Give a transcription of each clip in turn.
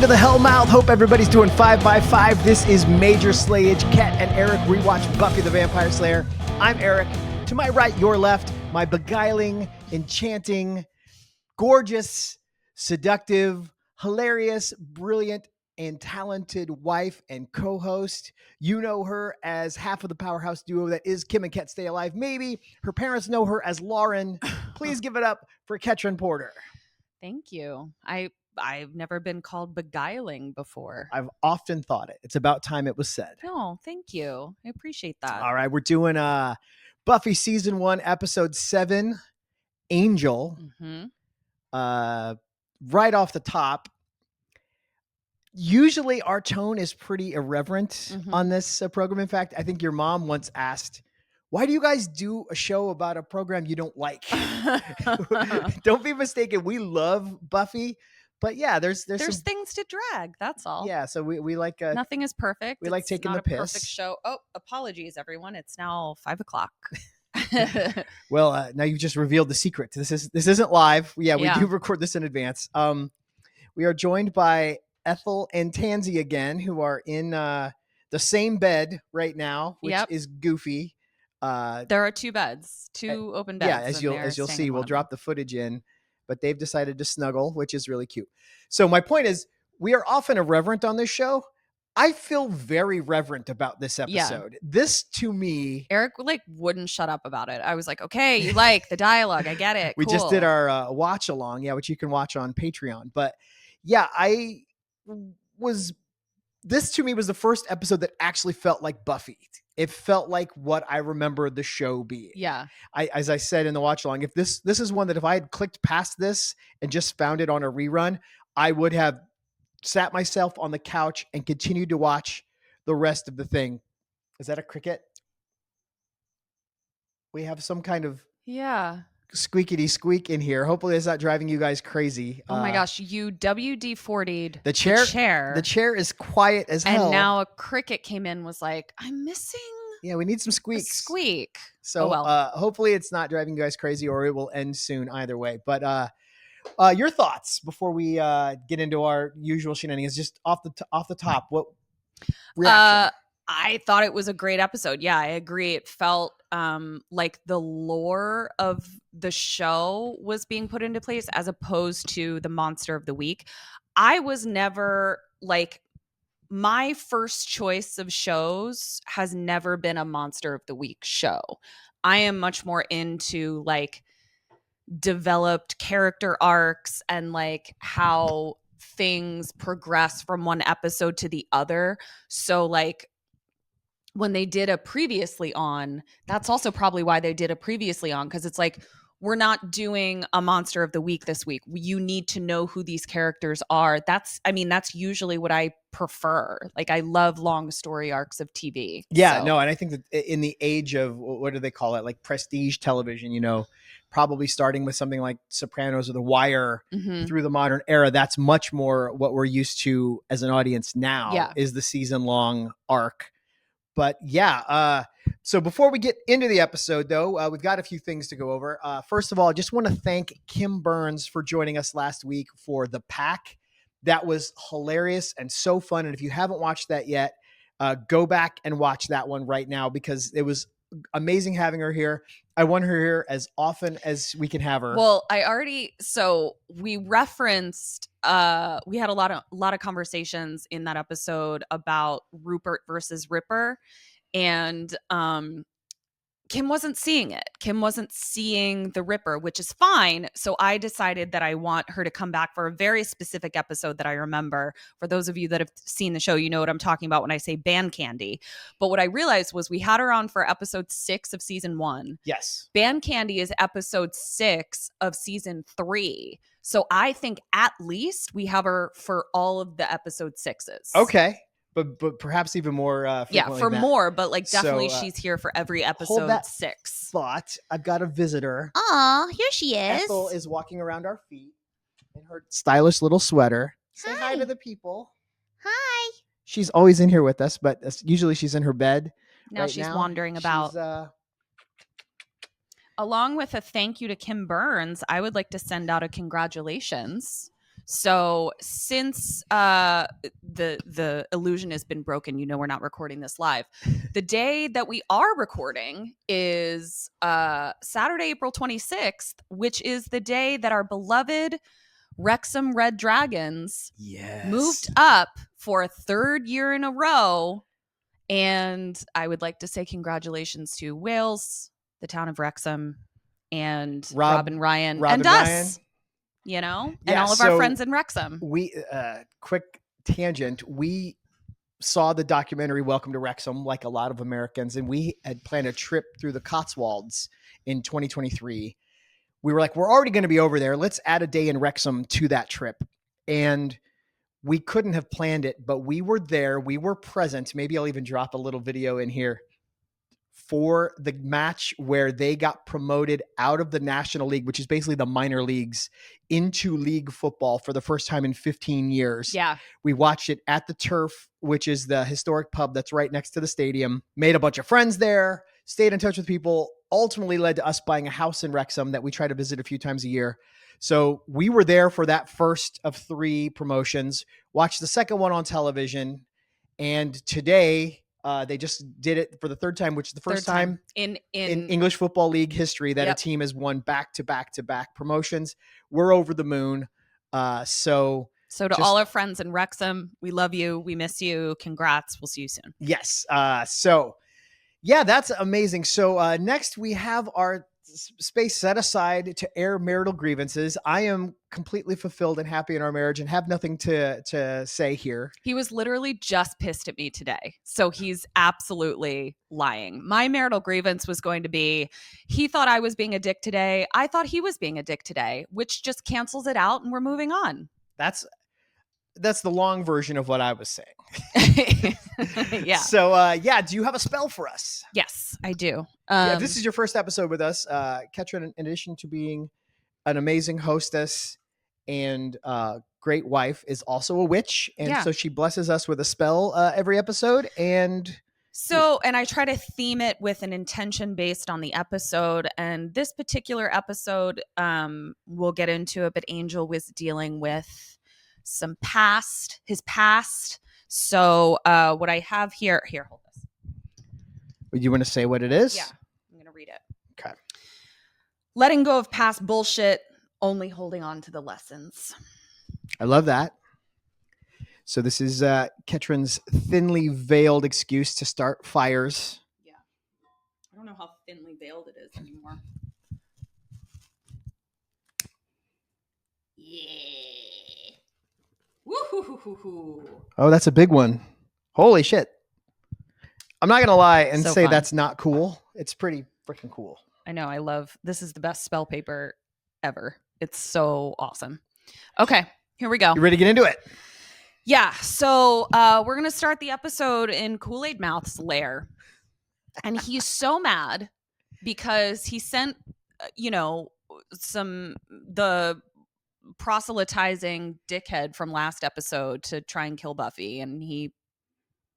the Hellmouth. Hope everybody's doing 5x5. This is Major Slayage, Ket and Arik rewatch Buffy the Vampire Slayer. I'm Arik. To my right, your left, my beguiling, enchanting, gorgeous, seductive, hilarious, brilliant, and talented wife and co-host. You know her as half of the powerhouse duo that is Kim and Ket Stay Alive. Maybe her parents know her as Lauren. Please give it up for Ketryn Porter. Thank you. I've never been called beguiling before. I've often thought it. It's about time it was said. No, thank you. I appreciate that. All right, we're doing Buffy season 1, episode 7, Angel. Right off the top, usually our tone is pretty irreverent on this program. In fact, I think your mom once asked, why do you guys do a show about a program you don't like? Don't be mistaken. We love Buffy, but yeah, there's some things to drag. That's all. Yeah, so we like nothing is perfect. We like taking the piss. Perfect show. Oh, apologies, everyone. It's now 5:00. Well, now you've just revealed the secret. This isn't live. Yeah, we do record this in advance. We are joined by Ethel and Tansy again, who are in the same bed right now, which is goofy. There are two beds, two open beds. Yeah, as you'll see, we'll drop the footage in, but they've decided to snuggle, which is really cute. So my point is, we are often irreverent on this show. I feel very reverent about this episode. Yeah. This, to me, Arik wouldn't shut up about it. I was like, okay, you like the dialogue. I get it. We just did our watch along, which you can watch on Patreon. But yeah, this to me was the first episode that actually felt like Buffy. It felt like what I remember the show being. Yeah. As I said in the watch along, if this is one that if I had clicked past this and just found it on a rerun, I would have sat myself on the couch and continued to watch the rest of the thing. Is that a cricket? We have some kind of squeakity squeak in here. Hopefully it's not driving you guys crazy. Oh my gosh, you WD-40'd the chair. The chair is quiet as hell. And now a cricket came in, was like, I'm missing. Yeah, we need some squeaks. Squeak. So hopefully it's not driving you guys crazy, or it will end soon either way. But your thoughts before we get into our usual shenanigans, just off the top, what reaction? I thought it was a great episode. Yeah, I agree. It felt like the lore of the show was being put into place as opposed to the monster of the week. I was never my first choice of shows has never been a monster of the week show. I am much more into developed character arcs and how things progress from one episode to the other. So when they did a previously on, that's also probably why they did a previously on, because it's we're not doing a monster of the week this week. You need to know who these characters are. That's usually what I prefer. I love long story arcs of TV. Yeah, no, and I think that in the age of, what do they call it? Prestige television, probably starting with something like Sopranos or The Wire through the modern era, that's much more what we're used to as an audience now is the season long arc. But yeah, so before we get into the episode, though, we've got a few things to go over. First of all, I just want to thank Kim Burns for joining us last week for The Pack. That was hilarious and so fun. And if you haven't watched that yet, go back and watch that one right now, because it was amazing having her here. I want her here as often as we can have her. Well, we referenced, we had a lot of conversations in that episode about Rupert versus Ripper, and Kim wasn't seeing it. Kim wasn't seeing the Ripper, which is fine. So I decided that I want her to come back for a very specific episode that I remember. For those of you that have seen the show, you know what I'm talking about when I say Band Candy. But what I realized was we had her on for episode 6 of season 1. Yes. Band Candy is episode 6 of season 3. So I think at least we have her for all of the episode 6s. Okay. But perhaps even more. For more, but definitely she's here for every episode. Hold that 6. Thought. I've got a visitor. Aw, here she is. Ethel is walking around our feet in her stylish little sweater. Say hi to the people. Hi. She's always in here with us, but usually she's in her bed. Now she's wandering about. Along with a thank you to Kim Burns, I would like to send out a congratulations. So since the illusion has been broken, we're not recording this live. The day that we are recording is Saturday, April 26th, which is the day that our beloved Wrexham Red Dragons moved up for a third year in a row. And I would like to say congratulations to Wales, the town of Wrexham, and Rob and Ryan, and us. And all of our friends in Wrexham. We quick tangent. We saw the documentary Welcome to Wrexham, like a lot of Americans, and we had planned a trip through the Cotswolds in 2023. We were like, we're already going to be over there. Let's add a day in Wrexham to that trip. And we couldn't have planned it, but we were there. We were present. Maybe I'll even drop a little video in here for the match where they got promoted out of the National League, which is basically the minor leagues, into league football for the first time in 15 years. Yeah. We watched it at the Turf, which is the historic pub that's right next to the stadium. Made a bunch of friends there, stayed in touch with people, ultimately led to us buying a house in Wrexham that we try to visit a few times a year. So we were there for that first of 3 promotions, watched the second one on television, and today they just did it for the third time, which is the first time in English Football League history that a team has won back-to-back promotions. We're over the moon. So to all our friends in Wrexham, we love you. We miss you. Congrats. We'll see you soon. Yes. So yeah, that's amazing. So next we have our space set aside to air Marital Grievances. I am completely fulfilled and happy in our marriage and have nothing to say here. He was literally just pissed at me today. So he's absolutely lying. My marital grievance was going to be, he thought I was being a dick today. I thought he was being a dick today, which just cancels it out and we're moving on. That's the long version of what I was saying. Yeah. So, do you have a spell for us? Yes, I do. This is your first episode with us. Ketryn, in addition to being an amazing hostess and great wife, is also a witch. And so she blesses us with a spell every episode. And I try to theme it with an intention based on the episode. And this particular episode, we'll get into it, but Angel was dealing with his past. So what I have here, hold this. Would you want to say what it is? Yeah, I'm going to read it. Okay. Letting go of past bullshit, only holding on to the lessons. I love that. So this is Ketryn's thinly veiled excuse to start fires. Yeah. I don't know how thinly veiled it is anymore. Yeah. Woo-hoo-hoo-hoo-hoo. Oh, that's a big one. Holy shit. I'm not going to lie and say fun. That's not cool. It's pretty freaking cool. I know. This is the best spell paper ever. It's so awesome. Okay, here we go. You ready to get into it? Yeah. So we're going to start the episode in Kool-Aid Mouth's lair. And he's so mad because he sent, the proselytizing dickhead from last episode to try and kill Buffy, and he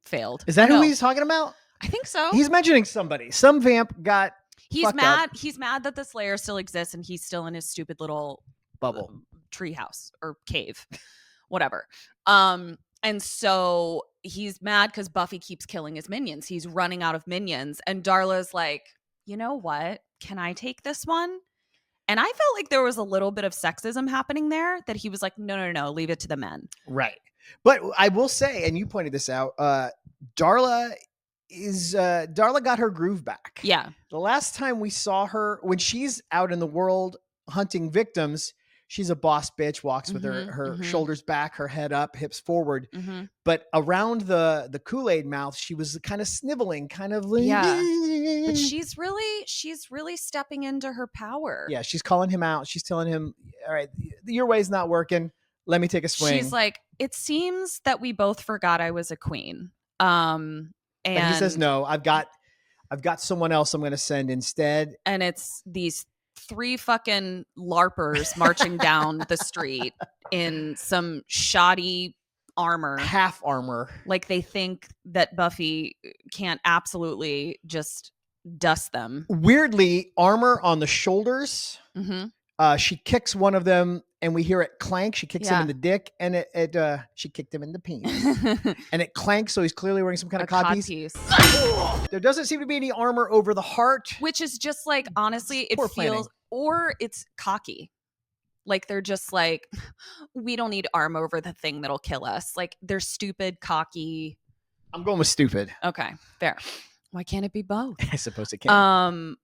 failed. Is that who he's talking about? I think so. He's mentioning somebody. Some vamp got He's mad. Up. He's mad that the Slayer still exists and he's still in his stupid little bubble, tree house or cave, whatever. And so he's mad because Buffy keeps killing his minions. He's running out of minions, and Darla's like, you know what? Can I take this one? And I felt like there was a little bit of sexism happening there, that he was like, no, leave it to the men. Right. But I will say, and you pointed this out, Darla got her groove back. Yeah. The last time we saw her, when she's out in the world hunting victims, she's a boss bitch, walks with her shoulders back, her head up, hips forward. Mm-hmm. But around the Kool-Aid mouth, she was kind of sniveling, kind of like, but she's really stepping into her power. Yeah, she's calling him out. She's telling him, all right, your way's not working. Let me take a swing. She's like, it seems that we both forgot I was a queen. And he says, no, I've got someone else I'm going to send instead. And it's these 3 fucking LARPers marching down the street in some shoddy armor. Half armor. Like they think that Buffy can't absolutely just dust them. Weirdly, armor on the shoulders. Mm-hmm. She kicks one of them, and we hear it clank. She kicks him Yeah. in the dick, and she kicked him in the penis. And it clanks, so he's clearly wearing some kind of codpiece. There doesn't seem to be any armor over the heart. Which is just like, honestly, it Poor feels, planning. or it's cocky. Like they're just like, we don't need armor over the thing that'll kill us. Like they're stupid, cocky. I'm going with stupid. Okay, fair. Why can't it be both? I suppose it can.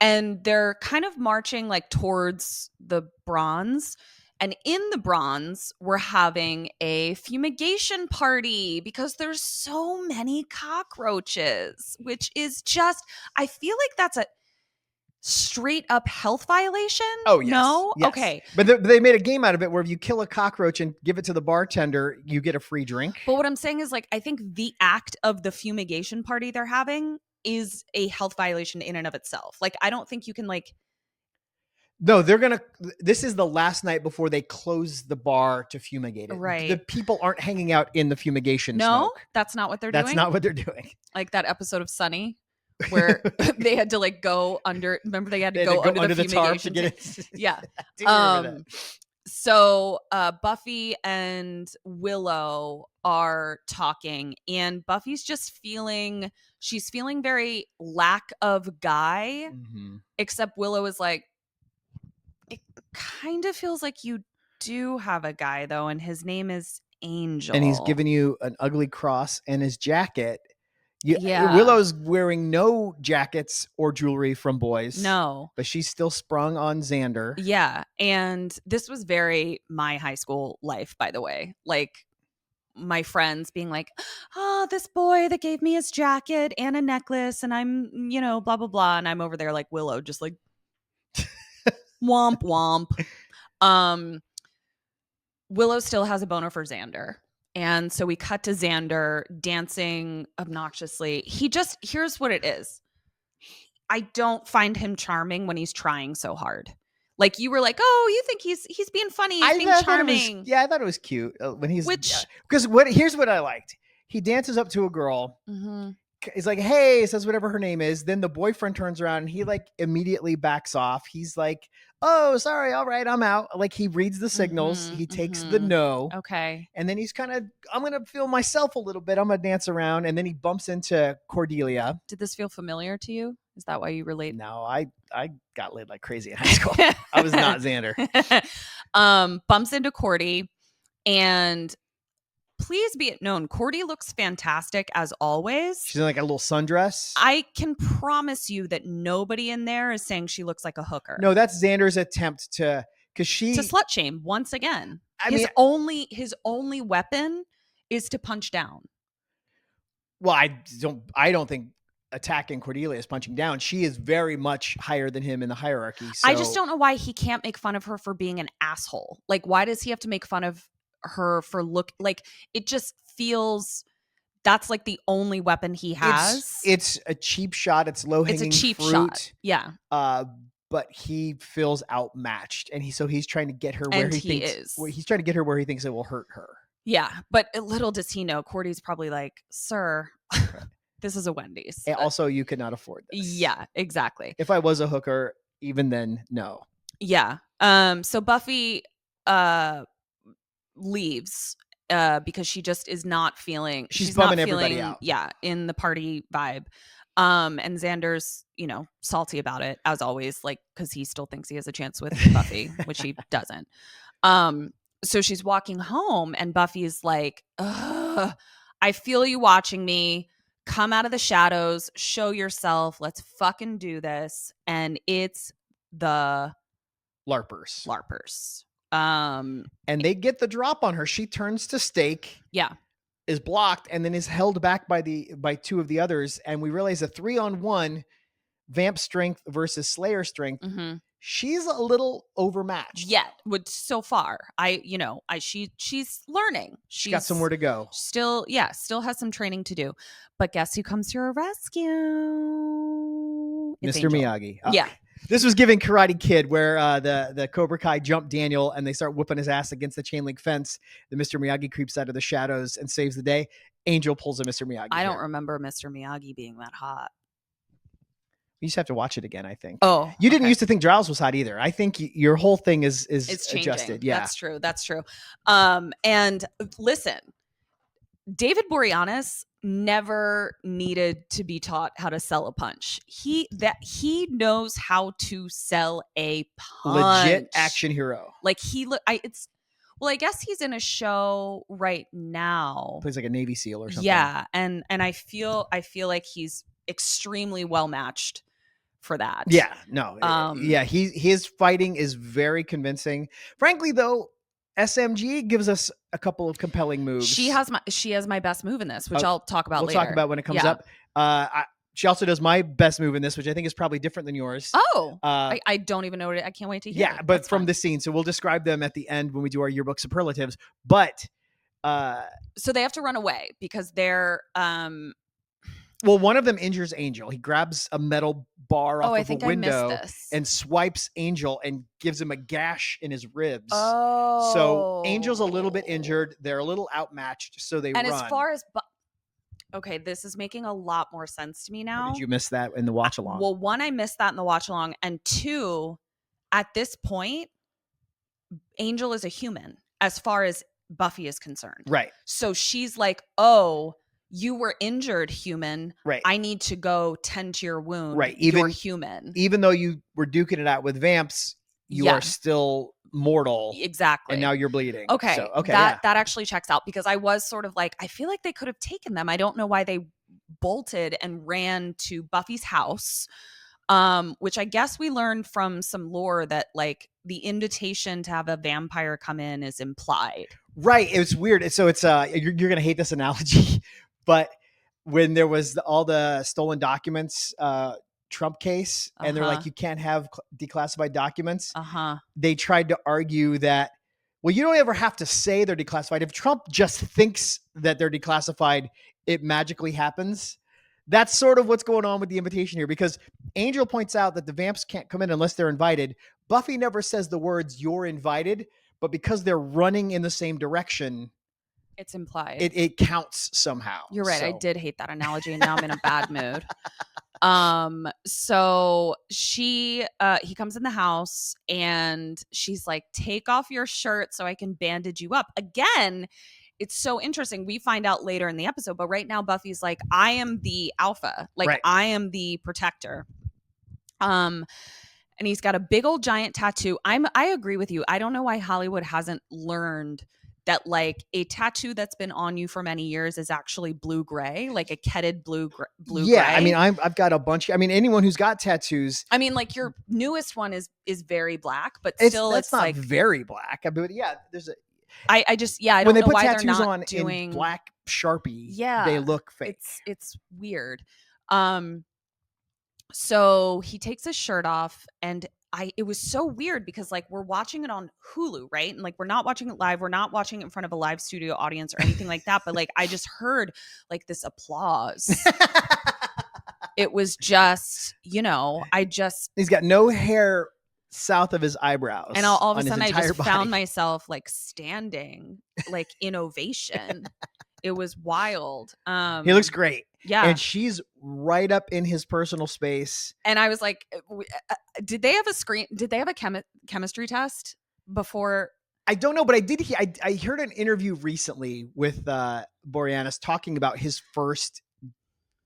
And they're kind of marching like towards the bronze. And in the bronze, we're having a fumigation party because there's so many cockroaches, which is just, I feel like that's a straight up health violation. Oh, yes. No? Yes. Okay. But they made a game out of it where if you kill a cockroach and give it to the bartender, you get a free drink. But what I'm saying is, like, I think the act of the fumigation party they're having is a health violation in and of itself. Like, I don't think you can, like... No, this is the last night before they close the bar to fumigate it. Right. The people aren't hanging out in the fumigation smoke. That's not what they're doing? That's not what they're doing. Like that episode of Sunny where they had to, like, go under... Remember they had to go under the tarp to fumigation? get it. Yeah. I do remember that. So Buffy and Willow are talking, and Buffy's just she's feeling very lack of guy, except Willow is like, it kind of feels like you do have a guy though, and his name is Angel. And he's giving you an ugly cross and his jacket. Yeah. Willow's wearing no jackets or jewelry from boys. No. But she's still sprung on Xander. Yeah. And this was very my high school life, by the way. Like my friends being like, oh, this boy that gave me his jacket and a necklace and I'm, blah, blah, blah. And I'm over there like Willow, just like womp womp. Willow still has a boner for Xander. And so we cut to Xander dancing obnoxiously. Here's what it is. I don't find him charming when he's trying so hard. Like you were like, oh, you think he's being funny, he's being charming. I thought it was cute when he's because here's what I liked. He dances up to a girl. Mm-hmm. He's like, hey, says whatever her name is. Then the boyfriend turns around and he like immediately backs off. He's like, oh, sorry. All right. I'm out. Like he reads the signals. He takes the no. Okay. And then he's kind of, I'm going to feel myself a little bit. I'm going to dance around. And then he bumps into Cordelia. Did this feel familiar to you? Is that why you relate? No, I got laid like crazy in high school. I was not Xander. Bumps into Cordy, and please be it known, Cordy looks fantastic as always. She's in like a little sundress. I can promise you that nobody in there is saying she looks like a hooker. No, that's Xander's attempt to slut shame once again. His only weapon is to punch down. Well, I don't think attacking Cordelia is punching down. She is very much higher than him in the hierarchy. So. I just don't know why he can't make fun of her for being an asshole. Like, why does he have to make fun of her for like it just feels that's like the only weapon he has. It's a cheap shot. It's low hanging fruit. It's a cheap shot. Yeah. But he feels outmatched, and he's trying to get her where he's trying to get her where he thinks it will hurt her. Yeah, but little does he know, Cordy's probably like, sir, this is a Wendy's. And also, you could not afford this. Yeah, exactly. If I was a hooker, even then, no. Yeah. So Buffy leaves because she just is not feeling. She's bumming everybody out. Yeah, in the party vibe. And Xander's, salty about it as always, like because he still thinks he has a chance with Buffy, which he doesn't. So she's walking home, and Buffy's like, ugh, I feel you watching me. Come out of the shadows, show yourself. Let's fucking do this. And it's the LARPers. And they get the drop on her. She turns to stake. Yeah. Is blocked and then is held back by two of the others. And we realize a 3-on-1 vamp strength versus Slayer strength. Mm-hmm. She's a little overmatched. Yeah, so far. She's learning. She's got somewhere to go. Still has some training to do. But guess who comes to her rescue? It's Mr. Angel. Miyagi. Yeah. This was giving Karate Kid, where the Cobra Kai jump Daniel and they start whooping his ass against the chain link fence. The Mr. Miyagi creeps out of the shadows and saves the day. Angel pulls a Mr. Miyagi. I don't remember Mr. Miyagi being that hot. You just have to watch it again, I think. Oh, you didn't okay. used to think Drowse was hot either. I think your whole thing is It's changing. adjusted. Yeah, That's true. And listen, David Boreanaz never needed to be taught how to sell a punch. He knows how to sell a punch. Legit action hero. Like I guess he's in a show right now. Plays like a Navy SEAL or something. Yeah, and I feel like he's extremely well matched for that. Yeah, no. Yeah, his fighting is very convincing. Frankly, though, SMG gives us a couple of compelling moves. She has my best move in this, which I'll talk about later. We'll talk about when it comes up. She also does my best move in this, which I think is probably different than yours. Oh, I don't even know it. I can't wait to hear. Yeah, but that's from fun. The scene. So we'll describe them at the end when we do our yearbook superlatives. But so they have to run away because they're well, one of them injures Angel. He grabs a metal bar off of a window and swipes Angel and gives him a gash in his ribs. Oh. So Angel's a little bit injured. They're a little outmatched, so they run. And as far as okay, this is making a lot more sense to me now. Did you miss that in the watch along? Well, one, I missed that in the watch along, and two, at this point, Angel is a human as far as Buffy is concerned. Right. So she's like, "Oh, you were injured, human. Right. I need to go tend to your wound. Right. You're human. Even though you were duking it out with vamps, you are still mortal. Exactly. And now you're bleeding. Okay. So, that actually checks out because I was sort of like, I feel like they could have taken them. I don't know why they bolted and ran to Buffy's house, which I guess we learned from some lore that like the invitation to have a vampire come in is implied. Right. It's weird. So it's you're going to hate this analogy, but when there was all the stolen documents Trump case and they're like, you can't have declassified documents. They tried to argue that, well, you don't ever have to say they're declassified. If Trump just thinks that they're declassified, it magically happens. That's sort of what's going on with the invitation here, because Angel points out that the vamps can't come in unless they're invited. Buffy never says the words "you're invited," but because they're running in the same direction, it's implied. It counts somehow. You're right. So. I did hate that analogy, and now I'm in a bad mood. So he comes in the house and she's like, "Take off your shirt so I can bandage you up." Again, it's so interesting. We find out later in the episode, but right now Buffy's like, "I am the alpha. Like right. I am the protector." And he's got a big old giant tattoo. I agree with you. I don't know why Hollywood hasn't learned that like a tattoo that's been on you for many years is actually blue-gray, like a ketted blue-gray. Yeah, I mean, I've got a bunch. I mean, anyone who's got tattoos. I mean, like your newest one is very black, but still, it's not like very black. I mean, yeah, there's a. I don't know why they're not when they put tattoos on doing in black Sharpie, yeah, they look fake. It's weird. So he takes his shirt off and it was so weird because like we're watching it on Hulu, right? And like we're not watching it live. We're not watching it in front of a live studio audience or anything like that. But like I just heard like this applause. It was just, he's got no hair south of his eyebrows. And all of a sudden I just found myself like standing like in ovation. It was wild. He looks great. Yeah. And she's right up in his personal space. And I was like, did they have a chemistry test before? I don't know, but I heard an interview recently with Boreanaz talking about his first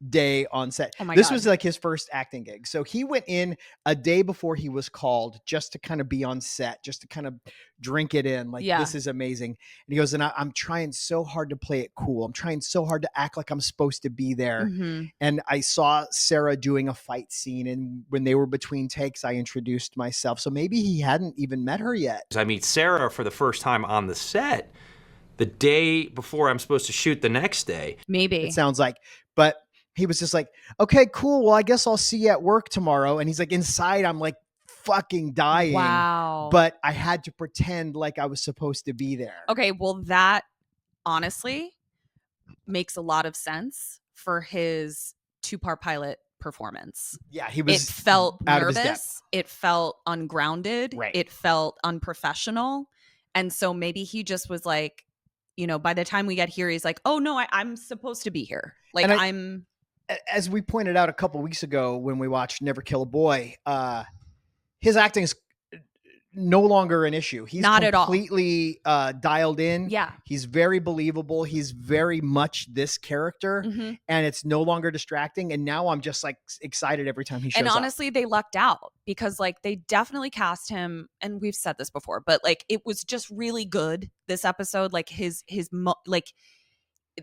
day on set. Oh my this God. Was like his first acting gig. So he went in a day before he was called just to kind of be on set, just to kind of drink it in. Like, this is amazing. And he goes, and I'm trying so hard to play it cool. I'm trying so hard to act like I'm supposed to be there. Mm-hmm. And I saw Sarah doing a fight scene. And when they were between takes, I introduced myself. So maybe he hadn't even met her yet. I meet Sarah for the first time on the set the day before I'm supposed to shoot the next day. Maybe. It sounds like, but he was just like, okay, cool. Well, I guess I'll see you at work tomorrow. And he's like, inside, I'm like fucking dying. Wow. But I had to pretend like I was supposed to be there. Okay. Well, that honestly makes a lot of sense for his 2-part pilot performance. Yeah. It felt nervous. It felt ungrounded. Right. It felt unprofessional. And so maybe he just was like, by the time we get here, he's like, oh no, I'm supposed to be here. Like as we pointed out a couple weeks ago when we watched Never Kill a Boy, his acting is no longer an issue. He's Not at all. completely dialed in. Yeah. He's very believable. He's very much this character, and it's no longer distracting. And now I'm just like excited every time he shows up. And honestly, they lucked out because like they definitely cast him, and we've said this before, but like it was just really good this episode. Like like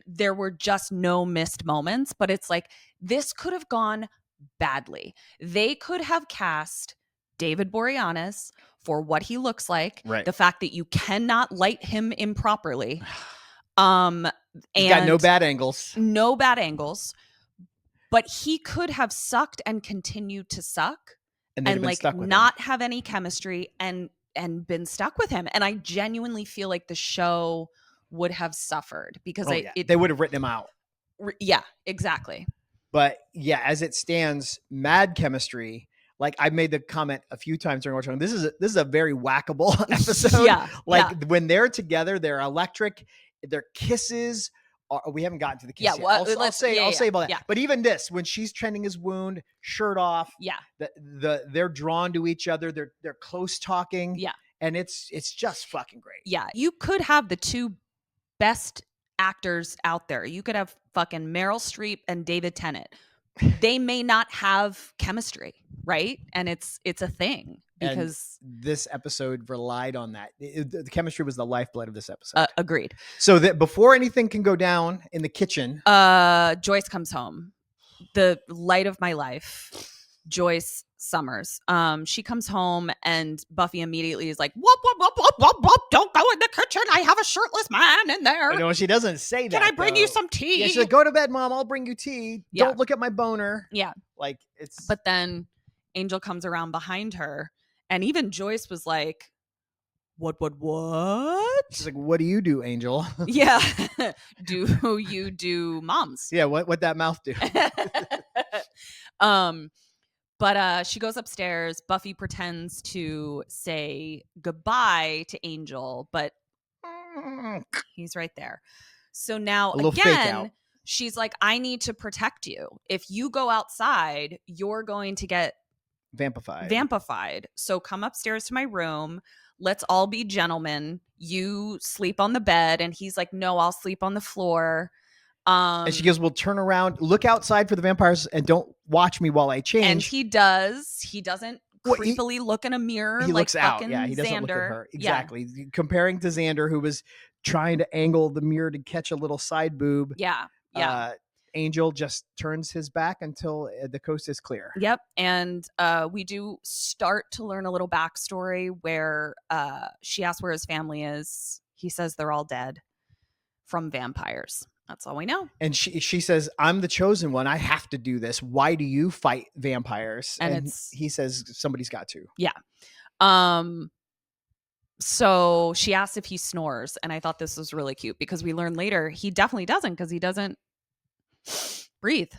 there were just no missed moments, but it's like this could have gone badly. They could have cast David Boreanaz for what he looks like, Right. The fact that you cannot light him improperly. He's got no bad angles. But he could have sucked and continued to suck and like not have any chemistry and been stuck with him. And I genuinely feel like the show would have suffered because they would have written him out. Yeah, exactly. But yeah, as it stands, mad chemistry. Like I made the comment a few times during watching. This is a very whackable episode. When they're together, they're electric. Their kisses. We haven't gotten to the kiss yet. I'll say about that. Yeah. But even this, when she's tending his wound, shirt off. Yeah. They're drawn to each other. They're close talking. Yeah. And it's just fucking great. Yeah. You could have the two best actors out there. You could have fucking Meryl Streep and David Tennant. They may not have chemistry, right? And it's a thing because this episode relied on that. The chemistry was the lifeblood of this episode. Agreed. So that before anything can go down in the kitchen, Joyce comes home. The light of my life, Joyce Summers. She comes home and Buffy immediately is like, whoop, whoop, whoop, whoop, whoop, whoop, don't go in the kitchen. I have a shirtless man in there. No, she doesn't say that. Can I bring you some tea? Yeah, she's like, go to bed, Mom. I'll bring you tea. Yeah. Don't look at my boner. Yeah. Like it's. But then Angel comes around behind her, and even Joyce was like, what? She's like, what do you do, Angel? Yeah. Do you do moms? Yeah. What that mouth do? But she goes upstairs. Buffy pretends to say goodbye to Angel, but he's right there. So now again, she's like, I need to protect you. If you go outside, you're going to get vampified. So come upstairs to my room. Let's all be gentlemen. You sleep on the bed. And he's like, no, I'll sleep on the floor. And she goes, well, turn around, look outside for the vampires and don't watch me while I change. And he does. He doesn't creepily look in a mirror. He looks out. Yeah, he doesn't Xander. Look at her. Exactly. Yeah. Comparing to Xander, who was trying to angle the mirror to catch a little side boob. Yeah. Yeah. Angel just turns his back until the coast is clear. Yep. And we do start to learn a little backstory where she asks where his family is. He says they're all dead from vampires. That's all we know. And she says, I'm the chosen one. I have to do this. Why do you fight vampires? And he says, somebody's got to. Yeah. So she asks if he snores. And I thought this was really cute because we learn later he definitely doesn't because he doesn't breathe.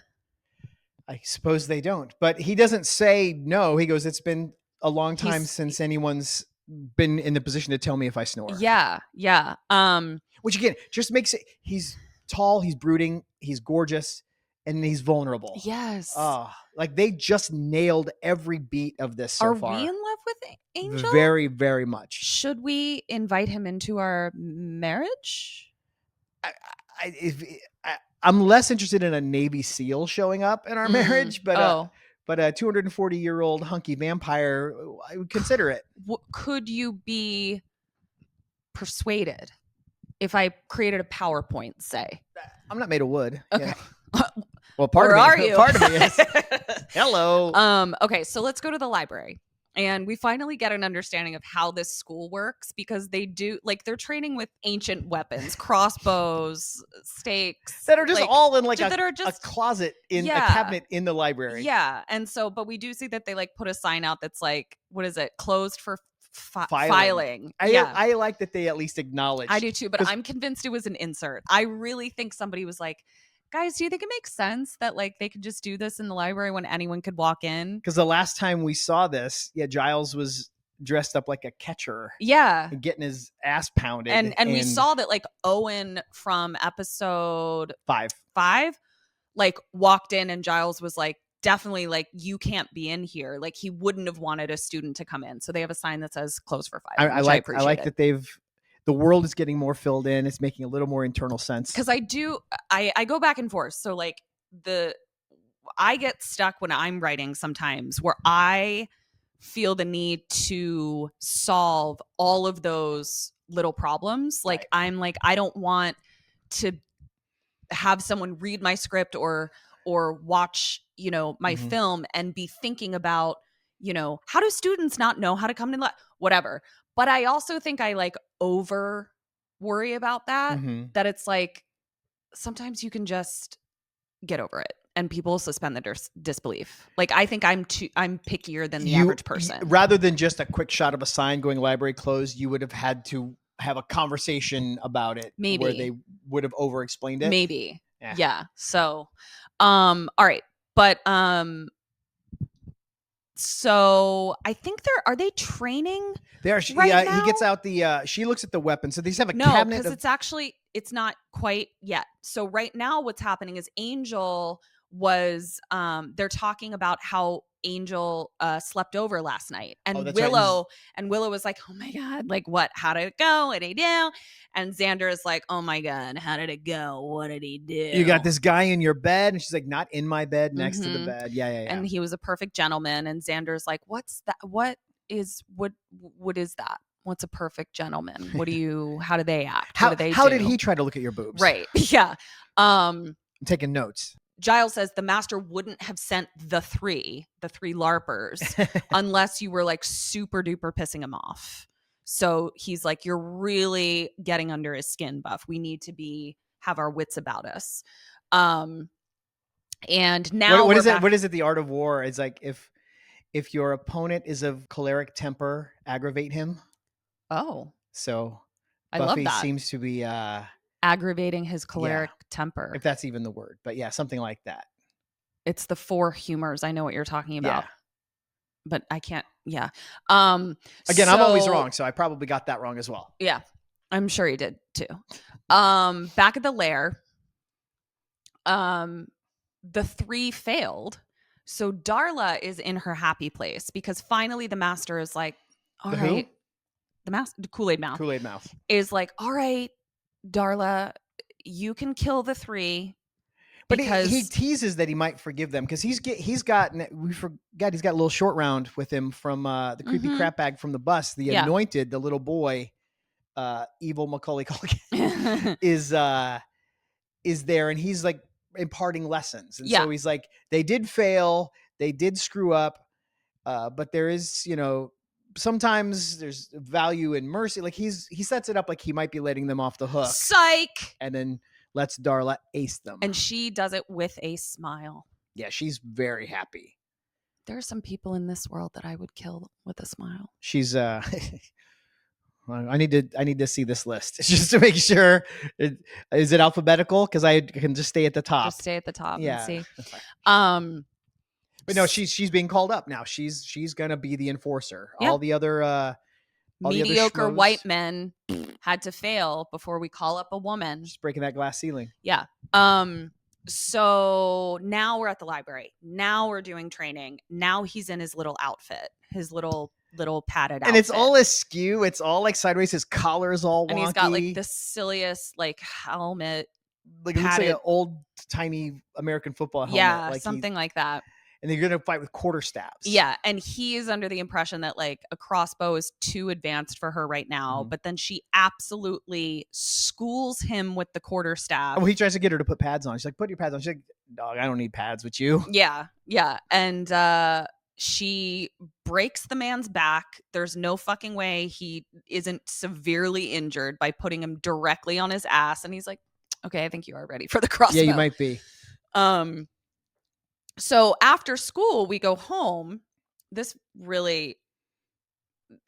I suppose they don't. But he doesn't say no. He goes, it's been a long time since anyone's been in the position to tell me if I snore. Yeah. Yeah. Which again, just makes it, he's tall, he's brooding, he's gorgeous, and he's vulnerable. Yes. Like they just nailed every beat of this so far. Are we in love with Angel? Very, very much. Should we invite him into our marriage? I'm less interested in a Navy SEAL showing up in our marriage, but a 240-year-old hunky vampire, I would consider it. Could you be persuaded? If I created a PowerPoint, say. I'm not made of wood. Okay. Yeah. Well, part of me is. Hello. Okay, so let's go to the library. And we finally get an understanding of how this school works because they do, like, they're training with ancient weapons, crossbows, stakes. That are just all in, like, a closet in a cabinet in the library. Yeah. And so, but we do see that they, like, put a sign out that's like, what is it? Closed for filing. I like that they at least acknowledge. I do too, but I'm convinced it was an insert. I really think somebody was like, guys, do you think it makes sense that like they could just do this in the library when anyone could walk in? Because the last time we saw this, Giles was dressed up like a catcher. Yeah. And getting his ass pounded. And we saw that like Owen from episode 5 like walked in and Giles was like, definitely like, you can't be in here. Like he wouldn't have wanted a student to come in. So they have a sign that says closed for 5. I like that the world is getting more filled in. It's making a little more internal sense. Because I go back and forth. So like I get stuck when I'm writing sometimes where I feel the need to solve all of those little problems. Like I'm like, I don't want to have someone read my script or watch, my film and be thinking about, how do students not know how to come to whatever. But I also think I like over worry about that, that it's like, sometimes you can just get over it and people suspend their disbelief. Like, I think I'm pickier than the average person. Rather than just a quick shot of a sign going library closed, you would have had to have a conversation about it. Maybe. Where they would have over explained it. Maybe. Yeah. So, all right. But, so I think are they training? They are. Now? He gets out she looks at the weapon. So these have a no, cabinet. Because it's not quite yet. So right now what's happening is Angel was, they're talking about how Angel slept over last night, and Willow was like, oh my God, like what, how did it go? What did he do? And Xander is like, oh my God, how did it go? What did he do? You got this guy in your bed, and she's like, not in my bed, next to the bed. Yeah. And he was a perfect gentleman, and Xander's like, what's that? What is that? What's a perfect gentleman? How do they act? What do they do? How did he try to look at your boobs? Right. Yeah. I'm taking notes. Giles says the master wouldn't have sent the three LARPers unless you were like super duper pissing him off. So he's like, you're really getting under his skin, Buff. We need to have our wits about us. And now what is it? What is it? The art of war is like, if your opponent is of choleric temper, aggravate him. Oh, so I Buffy love that. Seems to be aggravating his choleric temper, if that's even the word, but yeah, something like that. It's the 4 humors. I know what you're talking about, but I can't. Yeah. Again, I'm always wrong, so I probably got that wrong as well. Yeah, I'm sure you did too. Back at the lair, the 3 failed. So Darla is in her happy place because finally the master is like, all right. The Kool-Aid Mouth is like, all right, Darla, you can kill the 3. But he teases that he might forgive them because he's got a little short round with him from the creepy crap bag from the bus. The anointed, the little boy, evil Macaulay Culkin is there, and he's like imparting lessons. And so he's like, they did fail, they did screw up, but there is, sometimes there's value in mercy. Like he sets it up like he might be letting them off the hook. Psych. And then lets Darla ace them. And she does it with a smile. Yeah, she's very happy. There are some people in this world that I would kill with a smile. She's I need to see this list just to make sure. Is it alphabetical? Because I can just stay at the top. Just stay at the top and see. But no, she's being called up now. She's gonna be the enforcer. Yeah. All the other mediocre white men had to fail before we call up a woman. Just breaking that glass ceiling. Yeah. So now we're at the library. Now we're doing training. Now he's in his little outfit, his little padded outfit. And it's all askew. It's all like sideways. His collar is all wonky. And he's got like the silliest like helmet. Like it looks like an old tiny American football helmet. Yeah, like something like that. And they're going to fight with quarterstaffs. Yeah. And he is under the impression that like a crossbow is too advanced for her right now. But then she absolutely schools him with the quarterstaff. Oh, he tries to get her to put pads on. She's like, put your pads on. She's like, dog, I don't need pads with you. Yeah. Yeah. And she breaks the man's back. There's no fucking way he isn't severely injured by putting him directly on his ass. And he's like, okay, I think you are ready for the crossbow. Yeah, you might be. So after school, we go home.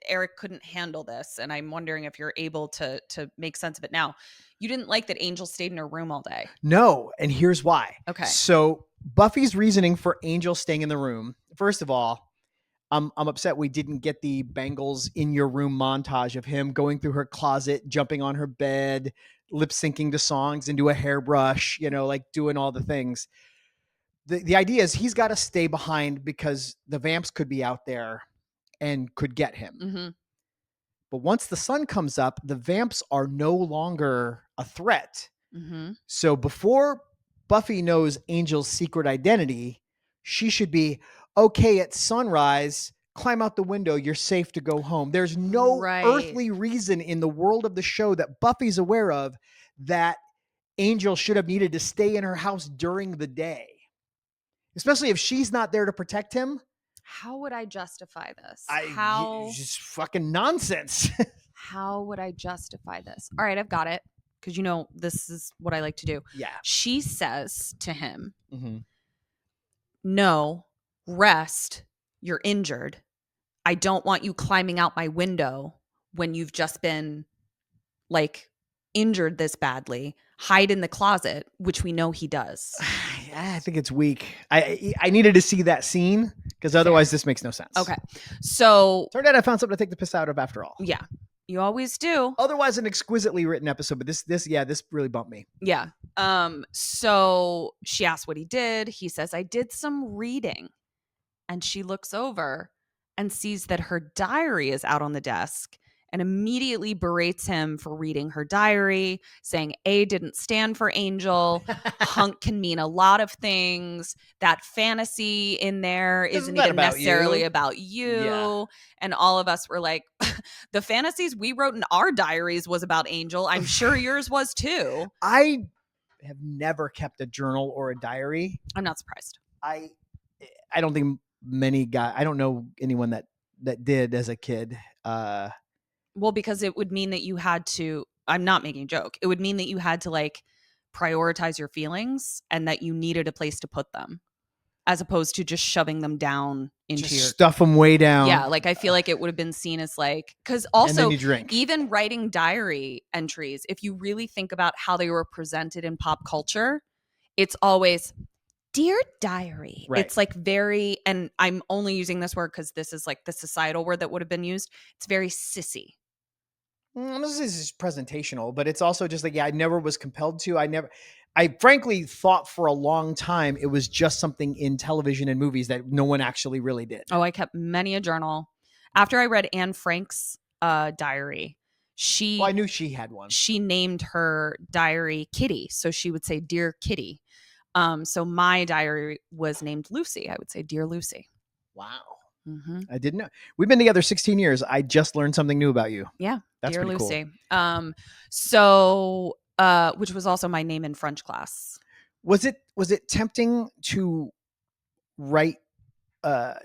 Eric couldn't handle this. And I'm wondering if you're able to make sense of it now. You didn't like that Angel stayed in her room all day. No. And here's why. Okay. So Buffy's reasoning for Angel staying in the room. First of all, I'm upset we didn't get the Bangles in your room montage of him going through her closet, jumping on her bed, lip syncing to songs into a hairbrush, like doing all the things. the idea is he's got to stay behind because the vamps could be out there and could get him. Mm-hmm. But once the sun comes up, the vamps are no longer a threat. Mm-hmm. So before Buffy knows Angel's secret identity, she should be okay at sunrise. Climb out the window. You're safe to go home. There's no earthly reason in the world of the show that Buffy's aware of that Angel should have needed to stay in her house during the day, especially if she's not there to protect him. How would I justify this? Just fucking nonsense. How would I justify this? All right, I've got it. Because this is what I like to do. Yeah. She says to him, mm-hmm. No, rest. You're injured. I don't want you climbing out my window when you've just been like injured this badly. Hide in the closet, which we know he does. I think it's weak. I needed to see that scene because otherwise this makes no sense. Okay. So turned out I found something to take the piss out of after all. Yeah. You always do. Otherwise an exquisitely written episode, but this really bumped me. Yeah. So she asks what he did. He says, I did some reading. And she looks over and sees that her diary is out on the desk and immediately berates him for reading her diary, saying A didn't stand for Angel. Hunk can mean a lot of things. That fantasy in there isn't even necessarily about you. Yeah. And all of us were like, the fantasies we wrote in our diaries was about Angel. I'm sure yours was too. I have never kept a journal or a diary. I'm not surprised. I don't think many guys, I don't know anyone that did as a kid. Well, because it would mean that you had to, I'm not making a joke. It would mean that you had to like prioritize your feelings and that you needed a place to put them as opposed to just shoving them down into just your stuff them way down. Yeah. Like I feel like it would have been seen as like, cause also even writing diary entries, if you really think about how they were presented in pop culture, it's always Dear Diary. Right. It's like very, and I'm only using this word because this is like the societal word that would have been used. It's very sissy. This is presentational, but it's also just like, I never was compelled to. I frankly thought for a long time it was just something in television and movies that no one actually really did. Oh, I kept many a journal. After I read Anne Frank's diary, I knew she had one. She named her diary Kitty. So she would say, Dear Kitty. So my diary was named Lucy. I would say, Dear Lucy. Wow. Mm-hmm. I didn't know. We've been together 16 years. I just learned something new about you. Yeah. That's Dear pretty Lucy. Cool. So which was also my name in French class. Was it tempting to write a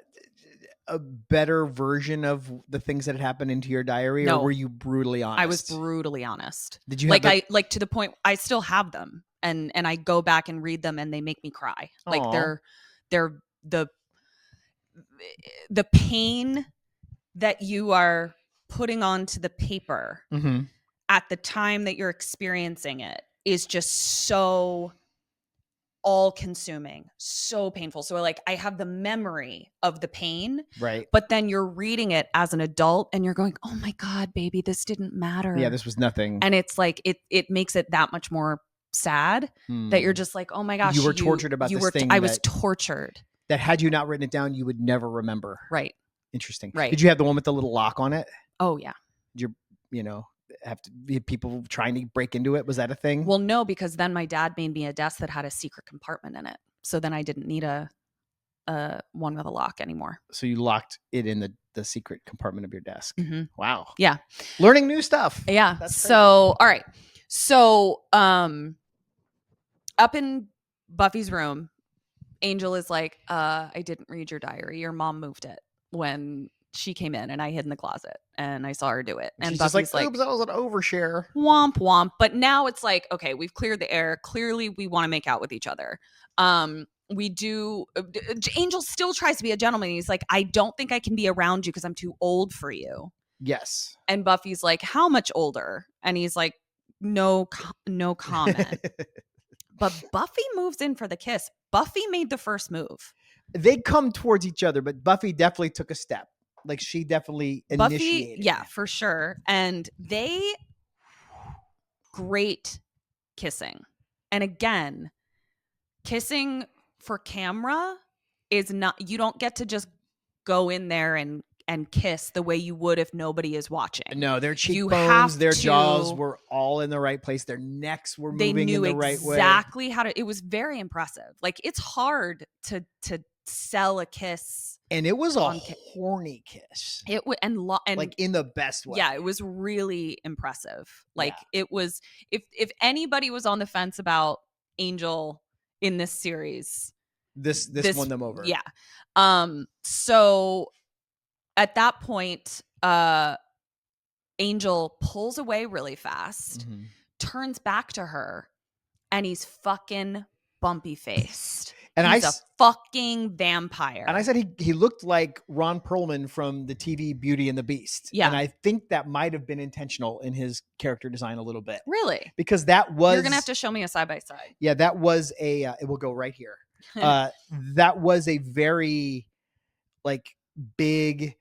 better version of the things that had happened into your diary? No. Or were you brutally honest? I was brutally honest. Did you have like to the point I still have them and I go back and read them and they make me cry. Aww. Like they're the pain that you are putting onto the paper mm-hmm. at the time that you're experiencing it is just so all consuming, so painful. So like I have the memory of the pain, right? But then you're reading it as an adult and you're going, oh my God, baby, this didn't matter. Yeah, this was nothing. And it's like, it makes it that much more sad that you're just like, oh my gosh. You were tortured about this thing. I was tortured. That had you not written it down, you would never remember. Right. Interesting. Right. Did you have the one with the little lock on it? Oh yeah. Did you have to be people trying to break into it? Was that a thing? Well, no, because then my dad made me a desk that had a secret compartment in it. So then I didn't need a one with a lock anymore. So you locked it in the secret compartment of your desk. Mm-hmm. Wow. Yeah. Learning new stuff. Yeah. That's crazy. So, all right. So, up in Buffy's room, Angel is like, I didn't read your diary. Your mom moved it when she came in and I hid in the closet and I saw her do it. And she's Buffy's just like, oops, that was an overshare. Womp womp. But now it's like, okay, we've cleared the air. Clearly we want to make out with each other. We do. Angel still tries to be a gentleman. He's like, I don't think I can be around you because I'm too old for you. Yes. And Buffy's like, how much older? And he's like, no comment. But Buffy moves in for the kiss. Buffy made the first move. They come towards each other, but Buffy definitely took a step. Like she definitely initiated. Yeah, for sure. And great kissing. And again, kissing for camera is not, you don't get to just go in there and kiss the way you would if nobody is watching. No, their cheekbones, their jaws were all in the right place. Their necks were moving in the right way. They knew exactly how to. It was very impressive. Like, it's hard to sell a kiss, and it was a horny kiss. And like in the best way. Yeah, it was really impressive. Like it was. If anybody was on the fence about Angel in this series, this won them over. Yeah. So at that point, Angel pulls away really fast, turns back to her, and he's fucking bumpy faced. And he's a fucking vampire. And I said he looked like Ron Perlman from the TV Beauty and the Beast. Yeah. And I think that might have been intentional in his character design a little bit. Really? Because that was... You're going to have to show me a side-by-side. Yeah, that was a... it will go right here. That was a very, like, big,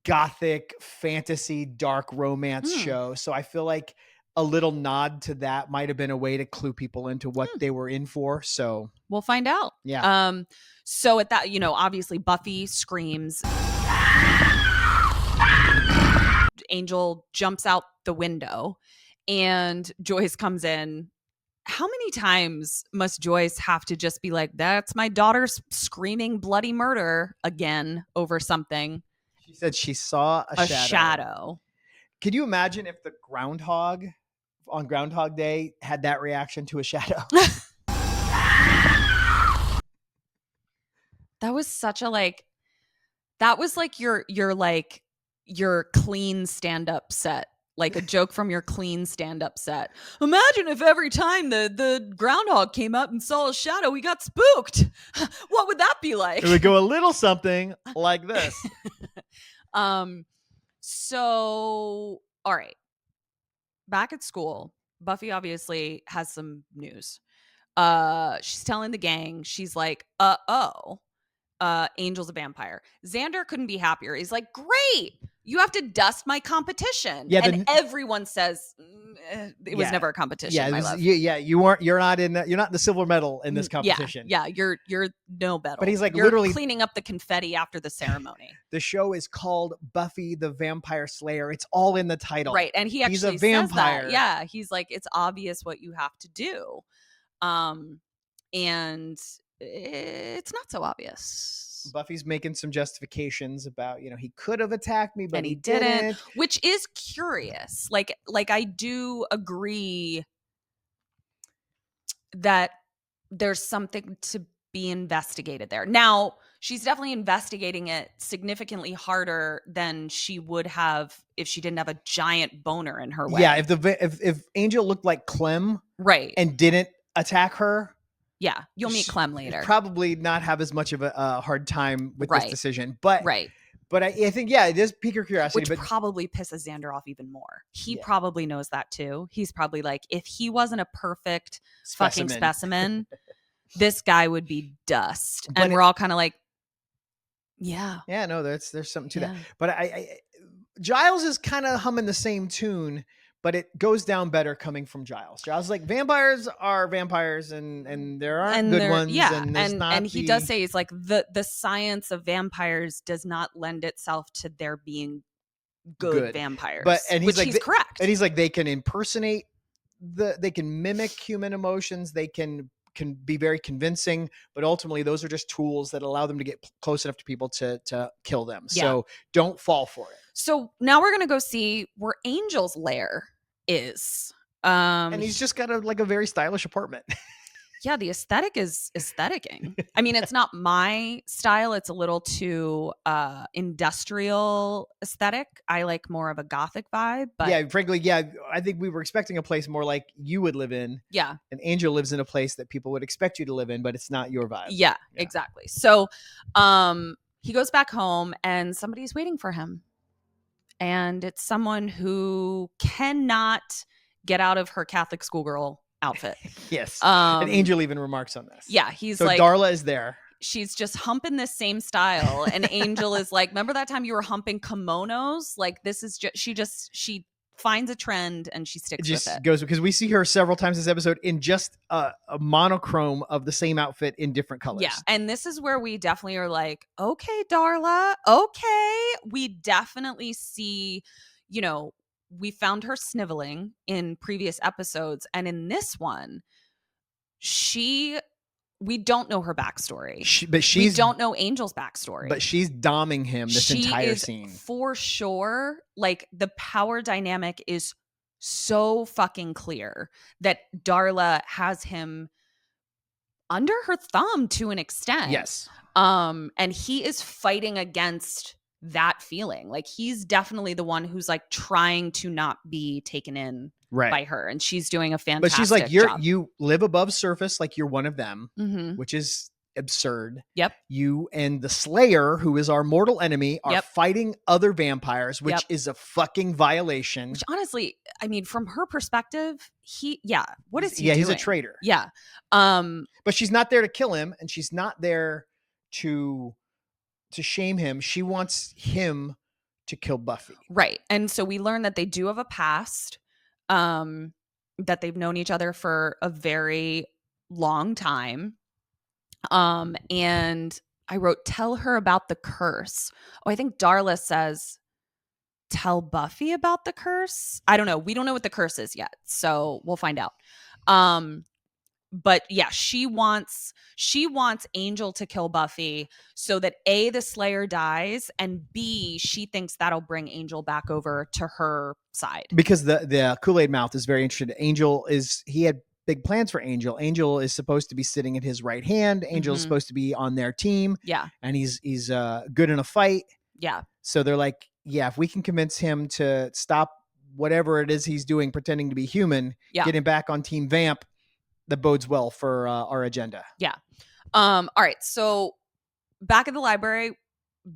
gothic, fantasy, dark romance show. So I feel like a little nod to that might have been a way to clue people into what they were in for. So we'll find out. Yeah. So at that, obviously Buffy screams. Angel jumps out the window and Joyce comes in. How many times must Joyce have to just be like, that's my daughter's screaming bloody murder again over something? She said she saw a shadow. Could you imagine if the groundhog on Groundhog Day had that reaction to a shadow? That was such a that was like your clean stand-up set. Like a joke from your clean stand-up set. Imagine if every time the groundhog came up and saw a shadow, we got spooked. What would that be like? It would go a little something like this. So, all right. Back at school, Buffy obviously has some news. She's telling the gang, she's like, Angel's a vampire. Xander couldn't be happier. He's like, great. You have to dust my competition. Yeah, and everyone says it was never a competition. Yeah, my love. You're not in the silver medal in this competition. Yeah, you're no medal. But he's like, you're literally cleaning up the confetti after the ceremony. The show is called Buffy the Vampire Slayer. It's all in the title, right? And he's a vampire. Says that. Yeah, he's like, it's obvious what you have to do, and it's not so obvious. Buffy's making some justifications about, he could have attacked me, but and he didn't, which is curious. Like I do agree that there's something to be investigated there. Now, she's definitely investigating it significantly harder than she would have if she didn't have a giant boner in her way. Yeah, if Angel looked like Clem, right, and didn't attack her, yeah, you'll meet Clem later. Probably not have as much of a hard time with this decision, but But I think, it does pique your curiosity. Which probably pisses Xander off even more. He probably knows that too. He's probably like, if he wasn't a perfect fucking specimen, this guy would be dust. And we're all kind of like, yeah. Yeah, no, there's something to that. But Giles is kind of humming the same tune, but it goes down better coming from Giles. Giles is like, vampires are vampires, and there aren't good ones. Yeah, and he does say, he's like, the science of vampires does not lend itself to there being good vampires. Which he's correct. And he's like, they can impersonate, they can mimic human emotions, they can be very convincing, but ultimately those are just tools that allow them to get close enough to people to kill them. Yeah. So don't fall for it. So now we're going to go see where Angel's lair is. And he's just got a very stylish apartment. Yeah, the aesthetic is aestheticing. I mean, it's not my style. It's a little too industrial aesthetic. I like more of a gothic vibe. But yeah, frankly, I think we were expecting a place more like you would live in. Yeah. And Angel lives in a place that people would expect you to live in, but it's not your vibe. Yeah. Exactly. So he goes back home and somebody's waiting for him. And it's someone who cannot get out of her Catholic schoolgirl outfit. Yes. And Angel even remarks on this. Yeah. He's so like, Darla is there. She's just humping this same style. And Angel is like, remember that time you were humping kimonos? Like, this is just, she finds a trend and she It sticks just with it. goes because we see her several times this episode in just a monochrome of the same outfit in different colors. Yeah. And this is where we definitely are like, okay, Darla, okay. We definitely see, you know, we found her sniveling in previous episodes. And in this one, we don't know her backstory. We don't know Angel's backstory. But she's doming him this entire scene. For sure, like the power dynamic is so fucking clear that Darla has him under her thumb to an extent. Yes. And he is fighting against that feeling. Like he's definitely the one who's like trying to not be taken in by her, and she's doing a fantastic But she's like, job. you live above surface, like you're one of them, Mm-hmm. which is absurd. Yep. You and the Slayer, who is our mortal enemy, are fighting other vampires, which is a fucking violation. Which honestly, I mean, from her perspective, what is he doing? Yeah, he's a traitor. Yeah. But she's not there to kill him, and she's not there to shame him. She wants him to kill Buffy. Right. And so we learn that they do have a past, that they've known each other for a very long time. And I wrote, tell her about the curse. Oh, I think Darla says, tell Buffy about the curse. I don't know. We don't know what the curse is yet. So we'll find out. But yeah, she wants Angel to kill Buffy so that A, the Slayer dies, and B, she thinks that'll bring Angel back over to her side. Because the Kool-Aid mouth is very interested. He had big plans for Angel. Angel is supposed to be sitting at his right hand. Angel is supposed to be on their team. Yeah. And he's good in a fight. Yeah. So they're like, yeah, if we can convince him to stop whatever it is he's doing, pretending to be human, get him back on Team Vamp, that bodes well for our agenda. Yeah. All right. So back at the library,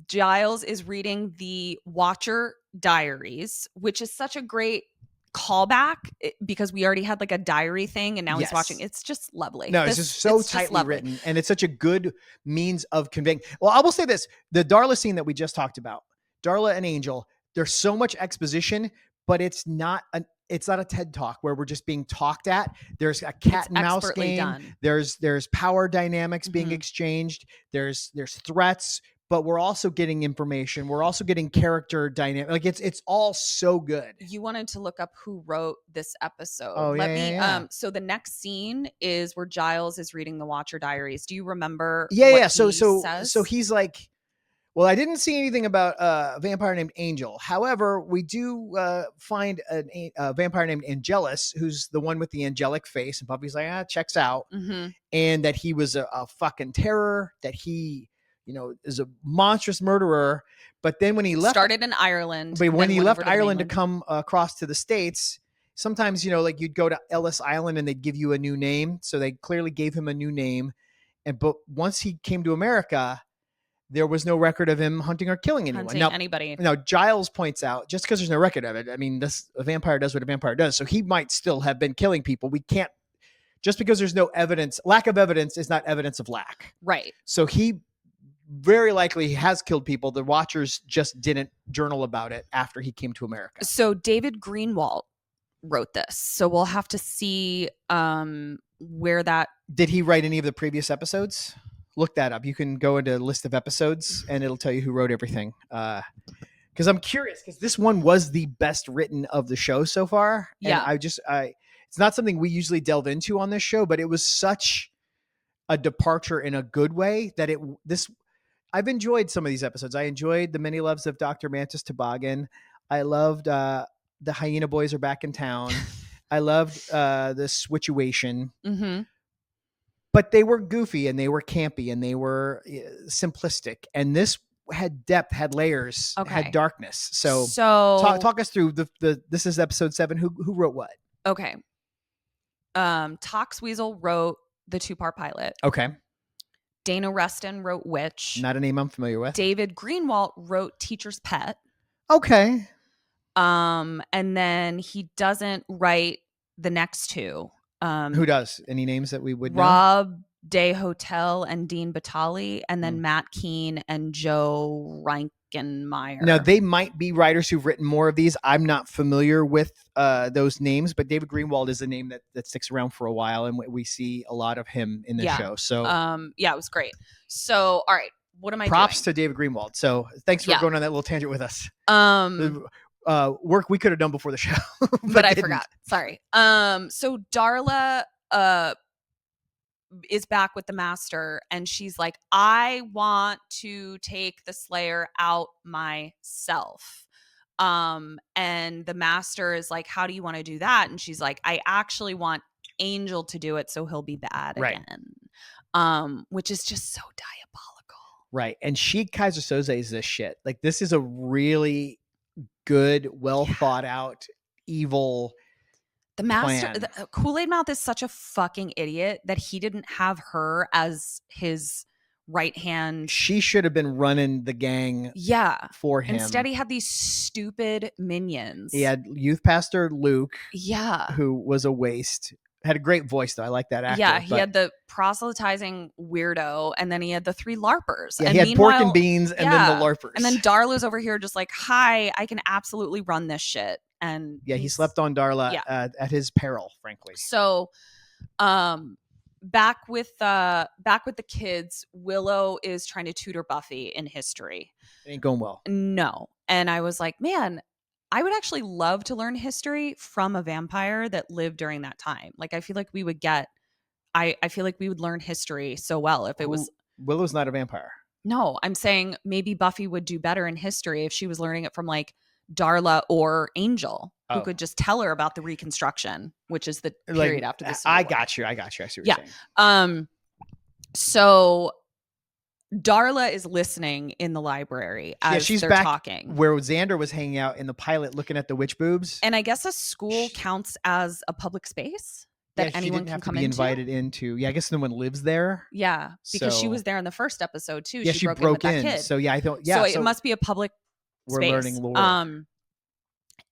Giles is reading the Watcher diaries, which is such a great callback because we already had like a diary thing and now he's watching. It's just lovely. No, it's just so tightly written, and it's such a good means of conveying. Well, I will say this, the Darla scene that we just talked about, Darla and Angel, there's so much exposition, but it's not a TED talk where we're just being talked at. There's a cat and mouse game. Done. There's power dynamics being exchanged. There's threats, but we're also getting information. We're also getting character dynamic. Like it's all so good. You wanted to look up who wrote this episode. Oh, yeah. So the next scene is where Giles is reading the Watcher diaries. Do you remember? Yeah. So he's like, well, I didn't see anything about a vampire named Angel. However, we do find a vampire named Angelus, who's the one with the angelic face. And Buffy's like, checks out. Mm-hmm. And that he was a fucking terror, that he, is a monstrous murderer. But then when he started in Ireland. But when he left Ireland to come across to the States, sometimes, like you'd go to Ellis Island and they'd give you a new name. So they clearly gave him a new name. But once he came to America, there was no record of him hunting or killing anyone. Anybody. Now, Giles points out, just because there's no record of it, I mean, a vampire does what a vampire does. So he might still have been killing people. We can't, just because there's no evidence, lack of evidence is not evidence of lack. Right. So he very likely has killed people. The Watchers just didn't journal about it after he came to America. So David Greenwalt wrote this. So we'll have to see where that... Did he write any of the previous episodes? Look that up. You can go into a list of episodes and it'll tell you who wrote everything. Because I'm curious, because this one was the best written of the show so far. Yeah. And it's not something we usually delve into on this show, but it was such a departure in a good way that I've enjoyed some of these episodes. I enjoyed The Many Loves of Dr. Mantis Toboggan. I loved The Hyena Boys Are Back in Town. I loved The Switchuation. Mm-hmm. But they were goofy and they were campy and they were simplistic. And this had depth, had layers, had darkness. So talk us through this is episode 7. Who wrote what? Okay. Tox Weasel wrote the 2-part pilot. Okay. Dana Reston wrote Witch. Not a name I'm familiar with. David Greenwalt wrote Teacher's Pet. Okay. And then he doesn't write the next 2. Who does? Any names that we would know? Rob Day Hotel and Dean Batali, and then Matt Keane and Joe Reinkenmeyer. Now, they might be writers who've written more of these. I'm not familiar with those names, but David Greenwald is a name that sticks around for a while, and we see a lot of him in the show. So, it was great. So, all right, what am I props doing? to David Greenwald. So, thanks for going on that little tangent with us. Work we could have done before the show, but I forgot. Sorry. So Darla is back with the master, and she's like, I want to take the Slayer out myself. And the master is like, how do you want to do that? And she's like, I actually want Angel to do it so he'll be bad again. Which is just so diabolical. Right. And she Kaiser Soze is this shit. Like, this is a really good, well thought out, evil The master, the Kool-Aid Mouth is such a fucking idiot that he didn't have her as his right hand. She should have been running the gang for him. Instead, he had these stupid minions. He had youth pastor Luke, yeah, who was a waste. Had a great voice, though. I like that actor. Yeah, he had the proselytizing weirdo, and then he had the three LARPers. Yeah, and he had pork and beans, and then the LARPers. And then Darla's over here just like, hi, I can absolutely run this shit. And yeah, he slept on Darla at his peril, frankly. So, back with the kids, Willow is trying to tutor Buffy in history. It ain't going well. No. And I was like, man, I would actually love to learn history from a vampire that lived during that time. Like, I feel like we would get, I feel like we would learn history so well if it was. Willow's not a vampire. No, I'm saying maybe Buffy would do better in history if she was learning it from like Darla or Angel, who could just tell her about the Reconstruction, which is the period after the Civil War. I got you. I see what you're saying. So Darla is listening in the library as she's they're back talking. Where Xander was hanging out in the pilot looking at the witch boobs. And I guess a school counts as a public space that anyone can come into. Invited into. Yeah, I guess no one lives there. Yeah, because she was there in the first episode too. Yeah, she broke in with that kid. So yeah, I thought so it must be a public we're space. Learning lore.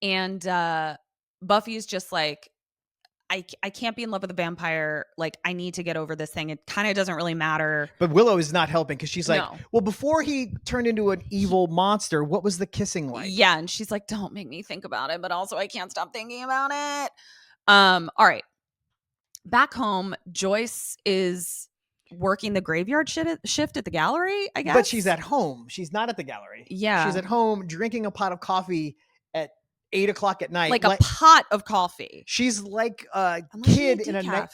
And Buffy's just like, I can't be in love with a vampire. Like, I need to get over this thing. It kind of doesn't really matter. But Willow is not helping because she's like, well, before he turned into an evil monster, what was the kissing like? Yeah, and she's like, don't make me think about it, but also I can't stop thinking about it. All right. Back home, Joyce is working the graveyard shift at the gallery, I guess. But she's at home. She's not at the gallery. Yeah. She's at home drinking a pot of coffee at 8 o'clock at night. Like a pot of coffee. She's like a kid in a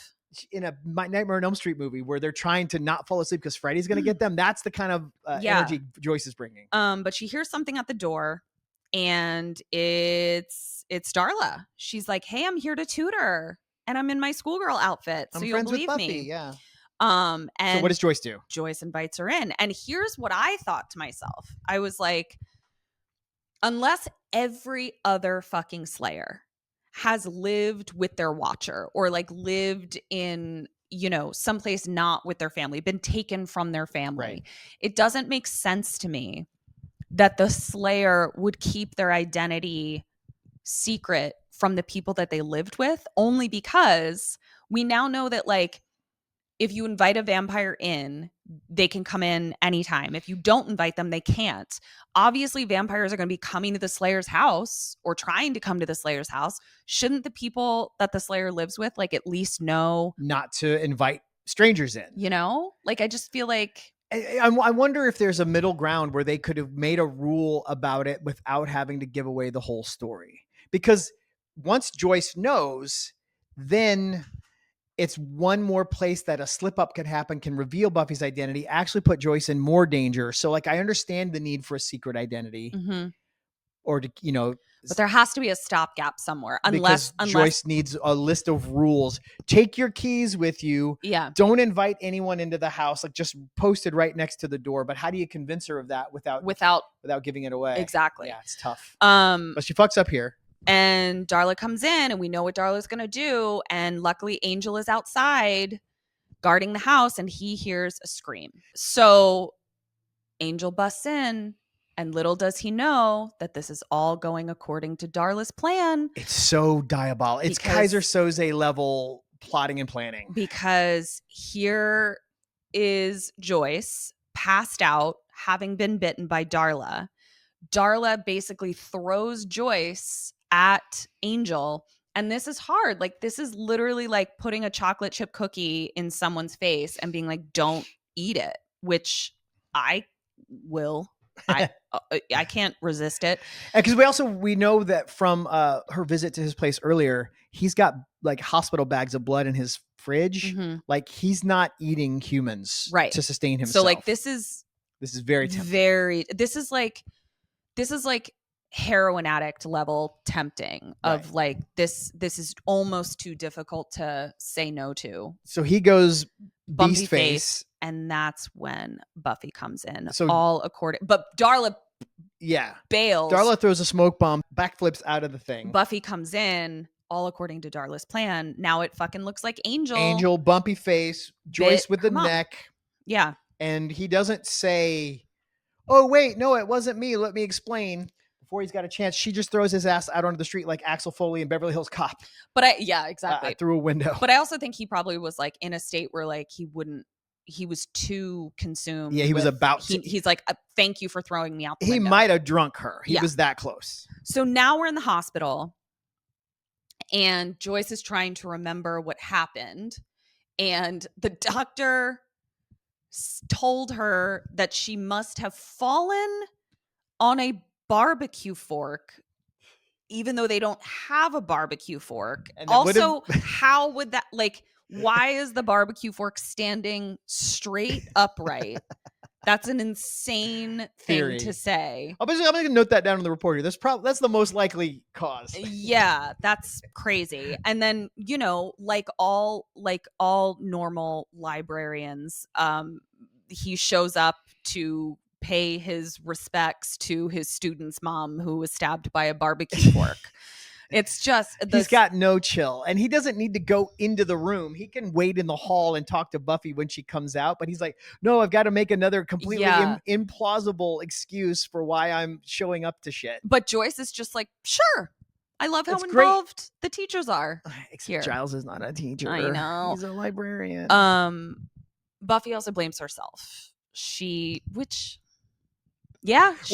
Nightmare on Elm Street movie where they're trying to not fall asleep because Freddy's going to get them. That's the kind of energy Joyce is bringing. But she hears something at the door, and it's Darla. She's like, hey, I'm here to tutor, and I'm in my schoolgirl outfit, so you'll believe me. Yeah. And so what does Joyce do? Joyce invites her in. And here's what I thought to myself. I was like, unless every other fucking Slayer has lived with their watcher or like lived in, someplace not with their family, been taken from their family, it doesn't make sense to me that the Slayer would keep their identity secret from the people that they lived with, only because we now know that, like, if you invite a vampire in, they can come in anytime. If you don't invite them, they can't. Obviously, vampires are going to be coming to the Slayer's house or trying to come to the Slayer's house. Shouldn't the people that the Slayer lives with, like, at least know not to invite strangers in? Like, I just feel like I wonder if there's a middle ground where they could have made a rule about it without having to give away the whole story. Because once Joyce knows, then it's one more place that a slip up could happen, can reveal Buffy's identity, actually put Joyce in more danger. So, like, I understand the need for a secret identity or to, but there has to be a stopgap somewhere unless Joyce needs a list of rules. Take your keys with you. Yeah. Don't invite anyone into the house. Like, just posted right next to the door. But how do you convince her of that without giving it away? Exactly. Yeah, it's tough. But she fucks up here. And Darla comes in, and we know what Darla's going to do. And luckily, Angel is outside guarding the house, and he hears a scream. So Angel busts in, and little does he know that this is all going according to Darla's plan. It's so diabolical. It's Kaiser Soze level plotting and planning. Because here is Joyce, passed out, having been bitten by Darla. Darla basically throws Joyce at Angel. And this is hard. Like, this is literally like putting a chocolate chip cookie in someone's face and being like, don't eat it, which I will. I can't resist it. Because we know that from her visit to his place earlier, he's got like hospital bags of blood in his fridge. Mhm. Like, he's not eating humans to sustain himself. So like this is very tempting. This is like heroin addict level tempting of like this is almost too difficult to say no to. So he goes Bumpy beast face, and that's when Buffy comes in. So but Darla bails. Darla throws a smoke bomb, backflips out of the thing. Buffy comes in, all according to Darla's plan. Now it fucking looks like Angel, bumpy face, Joyce with the neck. Yeah. And he doesn't say, oh, wait, no, it wasn't me. Let me explain. Before he's got a chance, she just throws his ass out onto the street like Axel Foley in Beverly Hills Cop. But exactly. Through a window. But I also think he probably was like in a state where like he was too consumed. Yeah, he was about to. He's like, thank you for throwing me out the window. window. He might have drunk her. He was that close. So now we're in the hospital and Joyce is trying to remember what happened. And the doctor told her that she must have fallen on a barbecue fork, even though they don't have a barbecue fork. And also, how would that, like, why is the barbecue fork standing straight upright? That's an insane thing to say. I'm going to note that down in the report here. That's the most likely cause. Yeah, that's crazy. And then, you know, like all normal librarians, he shows up to pay his respects to his student's mom who was stabbed by a barbecue fork. It's just he's got no chill, and he doesn't need to go into the room. He can wait in the hall and talk to Buffy when she comes out, but he's like, no, I've got to make another completely implausible excuse for why I'm showing up to shit. But Joyce is just like, sure. I love how involved the teachers are. Except here. Giles is not a teacher. I know. He's a librarian. Buffy also blames herself. She blames Joyce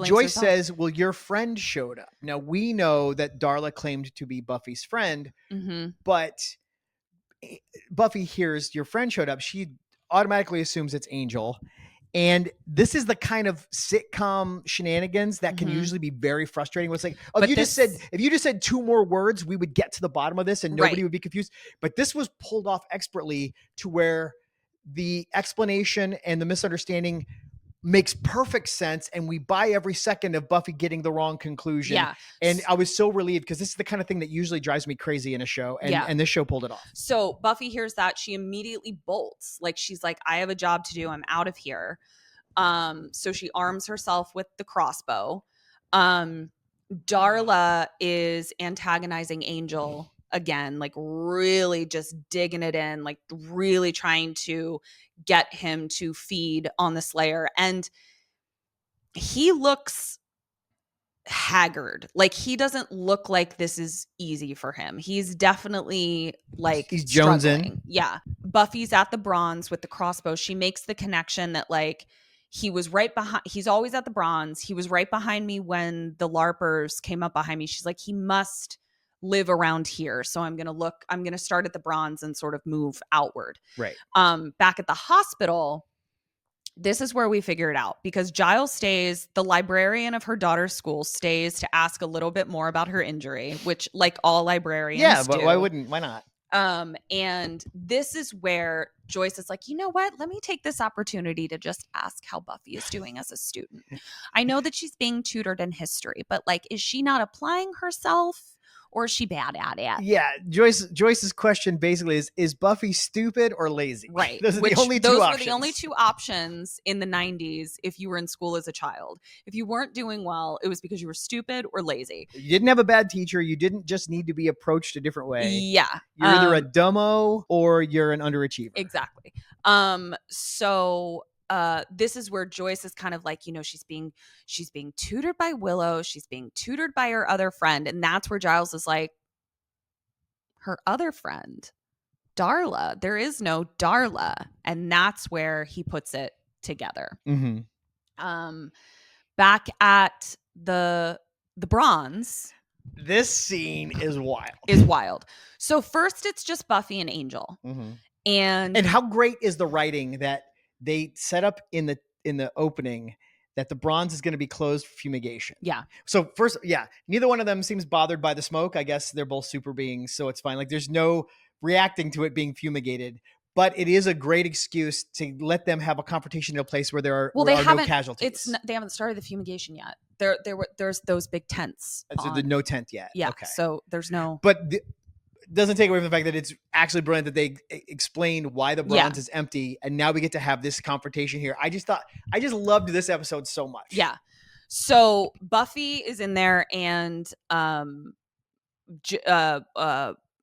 herself. says, well, your friend showed up. Now, we know that Darla claimed to be Buffy's friend, but Buffy hears your friend showed up. She automatically assumes it's Angel. And this is the kind of sitcom shenanigans that can usually be very frustrating. Where it's like, if you just said two more words, we would get to the bottom of this and nobody would be confused. But this was pulled off expertly to where the explanation and the misunderstanding makes perfect sense, and we buy every second of Buffy getting the wrong conclusion. Yeah. And I was so relieved because this is the kind of thing that usually drives me crazy in a show, and this show pulled it off. So Buffy hears that, she immediately bolts. Like, she's like, I have a job to do. I'm out of here. So she arms herself with the crossbow. Darla is antagonizing Angel again, like really just digging it in, like really trying to get him to feed on the Slayer. And he looks haggard. Like, he doesn't look like this is easy for him. He's definitely like he's struggling. jonesing. Yeah. Buffy's at the bronze with the crossbow. She makes the connection that like he was right behind. He's always at the bronze. He was right behind me when the LARPers came up behind me. She's like, he must live around here. So I'm going to start at the bronze and sort of move outward. Right. Back at the hospital, this is where we figure it out, because Giles stays, the librarian of her daughter's school stays to ask a little bit more about her injury, which like all librarians do. Why not? And this is where Joyce is like, you know what? Let me take this opportunity to just ask how Buffy is doing as a student. I know that she's being tutored in history, but like, is she not applying herself? Or is she bad at it? Yeah, Joyce's question basically is Buffy stupid or lazy? Right. Those are the only two options. Were the only two options in the 90s if you were in school as a child. If you weren't doing well, it was because you were stupid or lazy. You didn't have a bad teacher. You didn't just need to be approached a different way. Yeah. You're either a dumbo or you're an underachiever. Exactly. This is where Joyce is kind of like, you know, she's being tutored by Willow. She's being tutored by her other friend. And that's where Giles is like, her other friend. Darla. There is no Darla. And that's where he puts it together. Back at the bronze. This scene is wild. So first it's just Buffy and Angel. And how great is the writing that they set up in the opening that the bronze is going to be closed for fumigation. Yeah. So first, neither one of them seems bothered by the smoke. I guess they're both super beings, so it's fine. Like there's no reacting to it being fumigated, but it is a great excuse to let them have a confrontation in a place where there are, no casualties. They haven't started the fumigation yet. There's those big tents. So there's no tent yet. Yeah. Okay. So there's no. But doesn't take away from the fact that it's actually brilliant that they explain why the bronze is empty, and now we get to have this confrontation here. I just loved this episode so much. Yeah. So Buffy is in there, and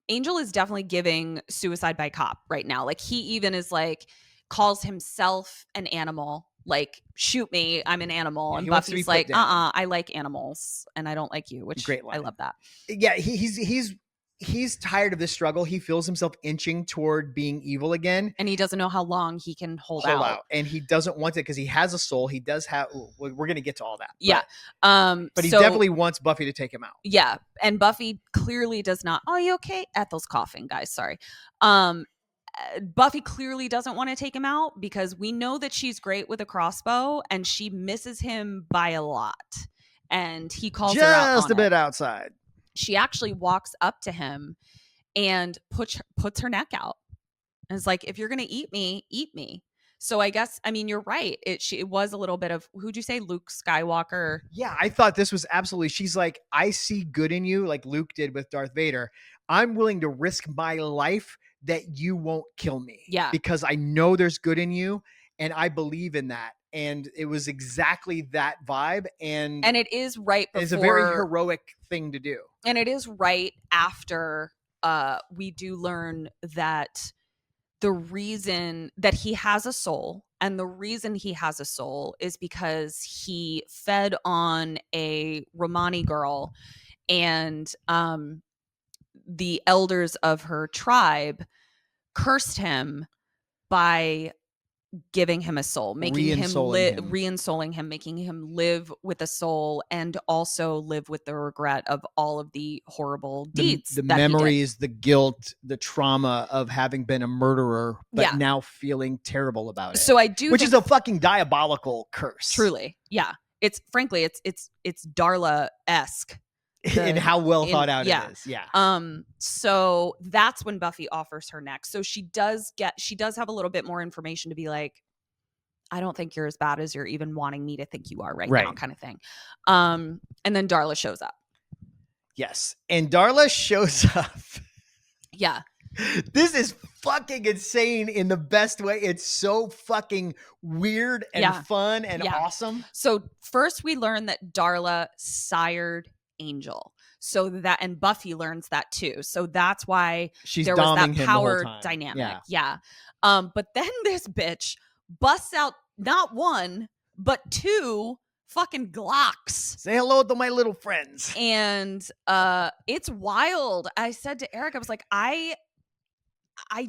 Angel is definitely giving suicide by cop right now. Like he even is like calls himself an animal. Like, shoot me, I'm an animal. Yeah, and Buffy's like, I like animals and I don't like you, which great line. I love that. Yeah, he's tired of this struggle. He feels himself inching toward being evil again. And he doesn't know how long he can hold out. And he doesn't want it because he has a soul. He does have, we're going to get to all that. Yeah. But he definitely wants Buffy to take him out. Yeah. And Buffy clearly does not. Oh, you okay? Ethel's coughing, guys. Sorry. Buffy clearly doesn't want to take him out because we know that she's great with a crossbow and she misses him by a lot. And he calls her out just a bit outside. She actually walks up to him and puts her neck out. And it's like, if you're going to eat me, eat me. So I guess, I mean, you're right. It was a little bit of, who'd you say? Luke Skywalker. Yeah, I thought this was absolutely, she's like, I see good in you, like Luke did with Darth Vader. I'm willing to risk my life that you won't kill me. Yeah. Because I know there's good in you and I believe in that. And it was exactly that vibe. And it is right before. It's a very heroic thing to do. And it is right after we do learn that the reason that he has a soul, and the reason he has a soul is because he fed on a Romani girl, and the elders of her tribe cursed him by giving him a soul, making re-ensouling him, making him live with a soul and also live with the regret of all of the horrible deeds. The memories, the guilt, the trauma of having been a murderer, but now feeling terrible about it. So I do, which is a fucking diabolical curse. Truly. Yeah. It's frankly, it's Darla-esque. And how well thought out it is. Yeah. So that's when Buffy offers her neck. So she does have a little bit more information to be like, I don't think you're as bad as you're even wanting me to think you are right now, kind of thing. And then Darla shows up. Yes. And Darla shows up. Yeah. This is fucking insane in the best way. It's so fucking weird and fun and awesome. So first we learn that Darla sired Angel, so that, and Buffy learns that too, so that's why there was that power dynamic. But then this bitch busts out not one but two fucking Glocks. Say hello to my little friends. And it's wild. I said to Eric, I was like, I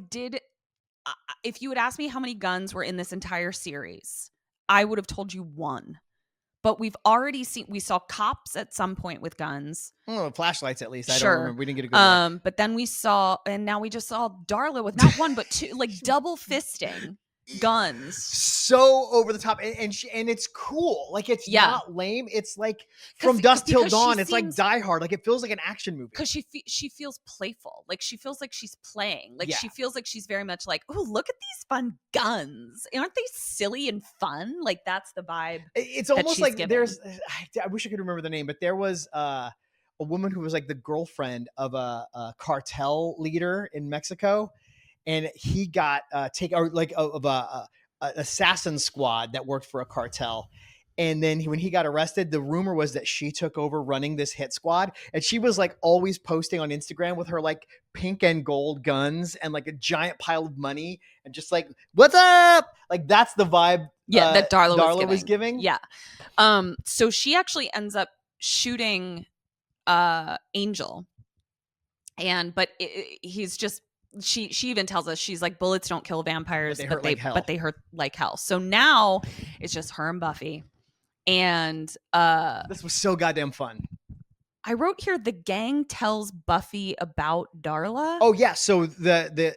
did, if you had asked me how many guns were in this entire series, I would have told you one. But we've already seen, we saw cops at some point with guns. Oh, flashlights at least. I don't remember. We didn't get a good one. But then we saw, and now we just saw Darla with not one, but two, like double fisting guns. So over the top. And it's cool. Like it's not lame. It's like from dusk till dawn. It's like Die Hard. Like it feels like an action movie. Because she feels playful. Like she feels like she's playing. Like she feels like she's very much like, oh, look at these fun guns. Aren't they silly and fun? Like that's the vibe. It's almost like there's, I wish I could remember the name, but there was a woman who was like the girlfriend of a cartel leader in Mexico. And he got assassin squad that worked for a cartel. And then when he got arrested, the rumor was that she took over running this hit squad. And she was like always posting on Instagram with her like pink and gold guns and like a giant pile of money and just like, what's up? Like that's the vibe that Darla was giving. Yeah. So she actually ends up shooting Angel. But he's just, she even tells us, she's like, bullets don't kill vampires, but they hurt like hell. So now it's just her and Buffy. And this was so goddamn fun. I wrote here, the gang tells Buffy about Darla. Oh yeah, so the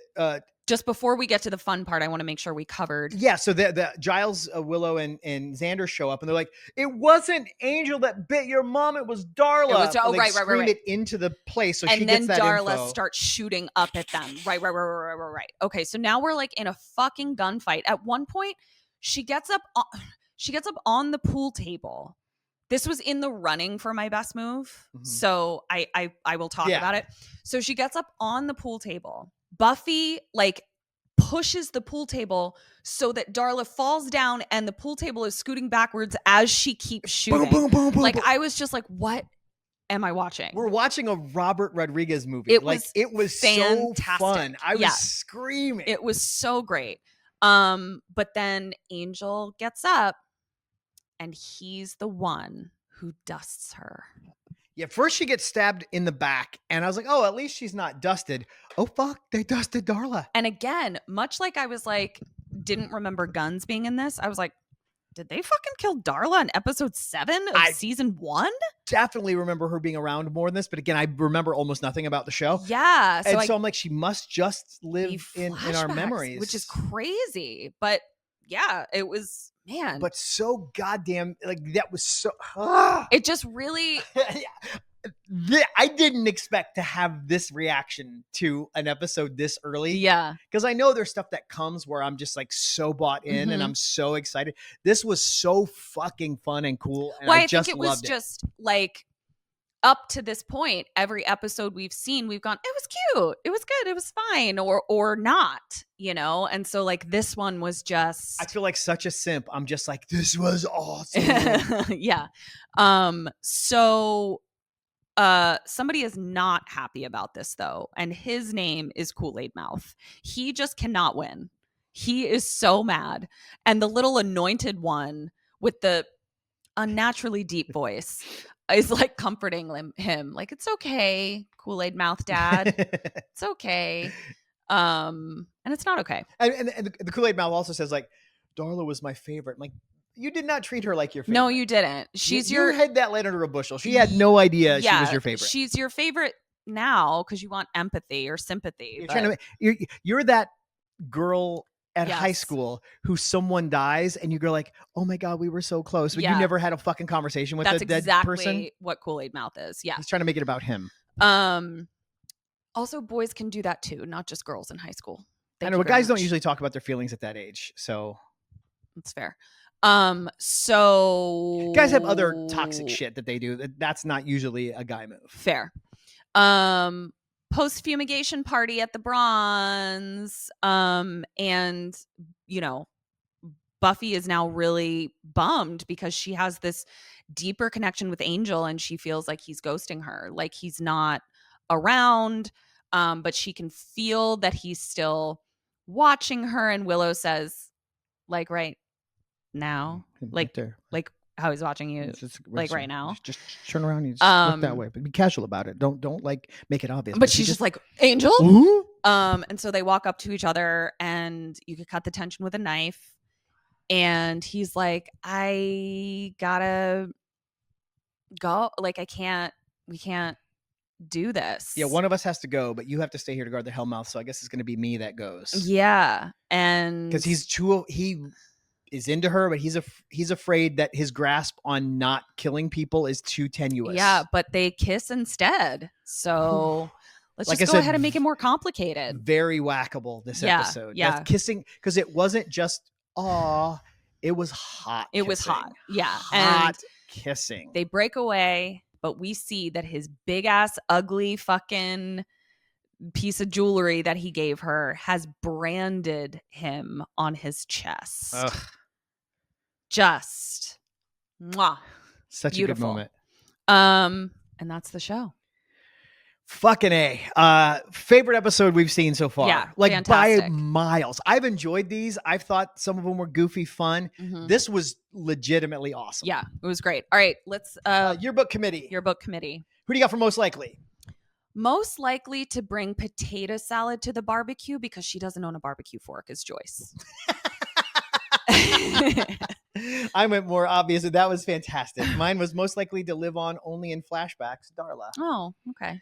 just before we get to the fun part, I want to make sure we covered. Yeah, so the Giles, Willow, and Xander show up, and they're like, "It wasn't Angel that bit your mom; it was Darla." It was, right. Scream it into the place, so and she then gets that Darla info. starts shooting up at them. Right. Okay, so now we're like in a fucking gunfight. At one point, she gets up on the pool table. This was in the running for my best move, so I will talk about it. So she gets up on the pool table. Buffy like pushes the pool table so that Darla falls down, and the pool table is scooting backwards as she keeps shooting. Boom, boom, boom, like boom. I was just like, what am I watching? We're watching a Robert Rodriguez movie. It was fantastic. So fun. I was screaming. It was so great. But then Angel gets up, and he's the one who dusts her. Yeah, first she gets stabbed in the back, and I was like, oh, at least she's not dusted. Oh, fuck, they dusted Darla. And again, much like I was like, didn't remember guns being in this, I was like, did they fucking kill Darla in episode 7 of season 1? Definitely remember her being around more than this, but again, I remember almost nothing about the show. Yeah. So I'm like, she must just live in our memories. Which is crazy. But yeah, it was, man. But so goddamn, like, that was so... It just really... I didn't expect to have this reaction to an episode this early. Yeah. Because I know there's stuff that comes where I'm just like so bought in and I'm so excited. This was so fucking fun and cool. And I just think it was just like, up to this point, every episode we've seen, we've gone, it was cute, it was good, it was fine, or not, you know? And so like this one was just... I feel like such a simp. I'm just like, this was awesome. Yeah. So somebody is not happy about this though, and his name is Kool-Aid Mouth. He just cannot win. He is so mad. And the little anointed one with the unnaturally deep voice is like comforting him, like, it's okay, Kool-Aid Mouth Dad. It's okay. And it's not okay. And the Kool-Aid Mouth also says, like, Darla was my favorite. I'm like, you did not treat her like your favorite. No, you didn't. You hid that laid under a bushel. She had no idea she was your favorite. She's your favorite now because you want empathy or sympathy. You're that girl at high school who someone dies and you go like, oh my God, we were so close. But you never had a fucking conversation with the dead person. That's exactly what Kool-Aid Mouth is. Yeah. He's trying to make it about him. Also, boys can do that too, not just girls in high school. I know, but guys don't usually talk about their feelings at that age. So that's fair. So guys have other toxic shit that they do. That's not usually a guy move. Fair. Post fumigation party at the Bronze. And you know, Buffy is now really bummed because she has this deeper connection with Angel and she feels like he's ghosting her, like he's not around. But she can feel that he's still watching her. And Willow says, like, right now, like how he's watching you, like right now. Just turn around and just look that way, but be casual about it. Don't like make it obvious. But she's just like, Angel. Ooh? And so they walk up to each other, and you could cut the tension with a knife. And he's like, I gotta go. Like, we can't do this. Yeah, one of us has to go, but you have to stay here to guard the Hellmouth. So I guess it's going to be me that goes. Yeah, and because he is into her, but he's afraid that his grasp on not killing people is too tenuous. Yeah, but they kiss instead. So let's just go ahead and make it more complicated. Very whackable this episode. Yeah, that's kissing, because it wasn't just it was hot. It was hot. Yeah, hot and kissing. They break away, but we see that his big ass ugly fucking piece of jewelry that he gave her has branded him on his chest. Ugh. Just mwah. Such Beautiful. a good moment. And that's the show. Fucking A. Favorite episode we've seen so far. Yeah, like fantastic. By miles. I've enjoyed these. I've thought some of them were goofy fun. Mm-hmm. This was legitimately awesome. Yeah, it was great. All right, let's Yearbook committee. Yearbook committee. Who do you got for most likely? Most likely to bring potato salad to the barbecue because she doesn't own a barbecue fork, is Joyce. I went more obvious. That was fantastic. Mine was most likely to live on only in flashbacks. Darla. Oh, okay.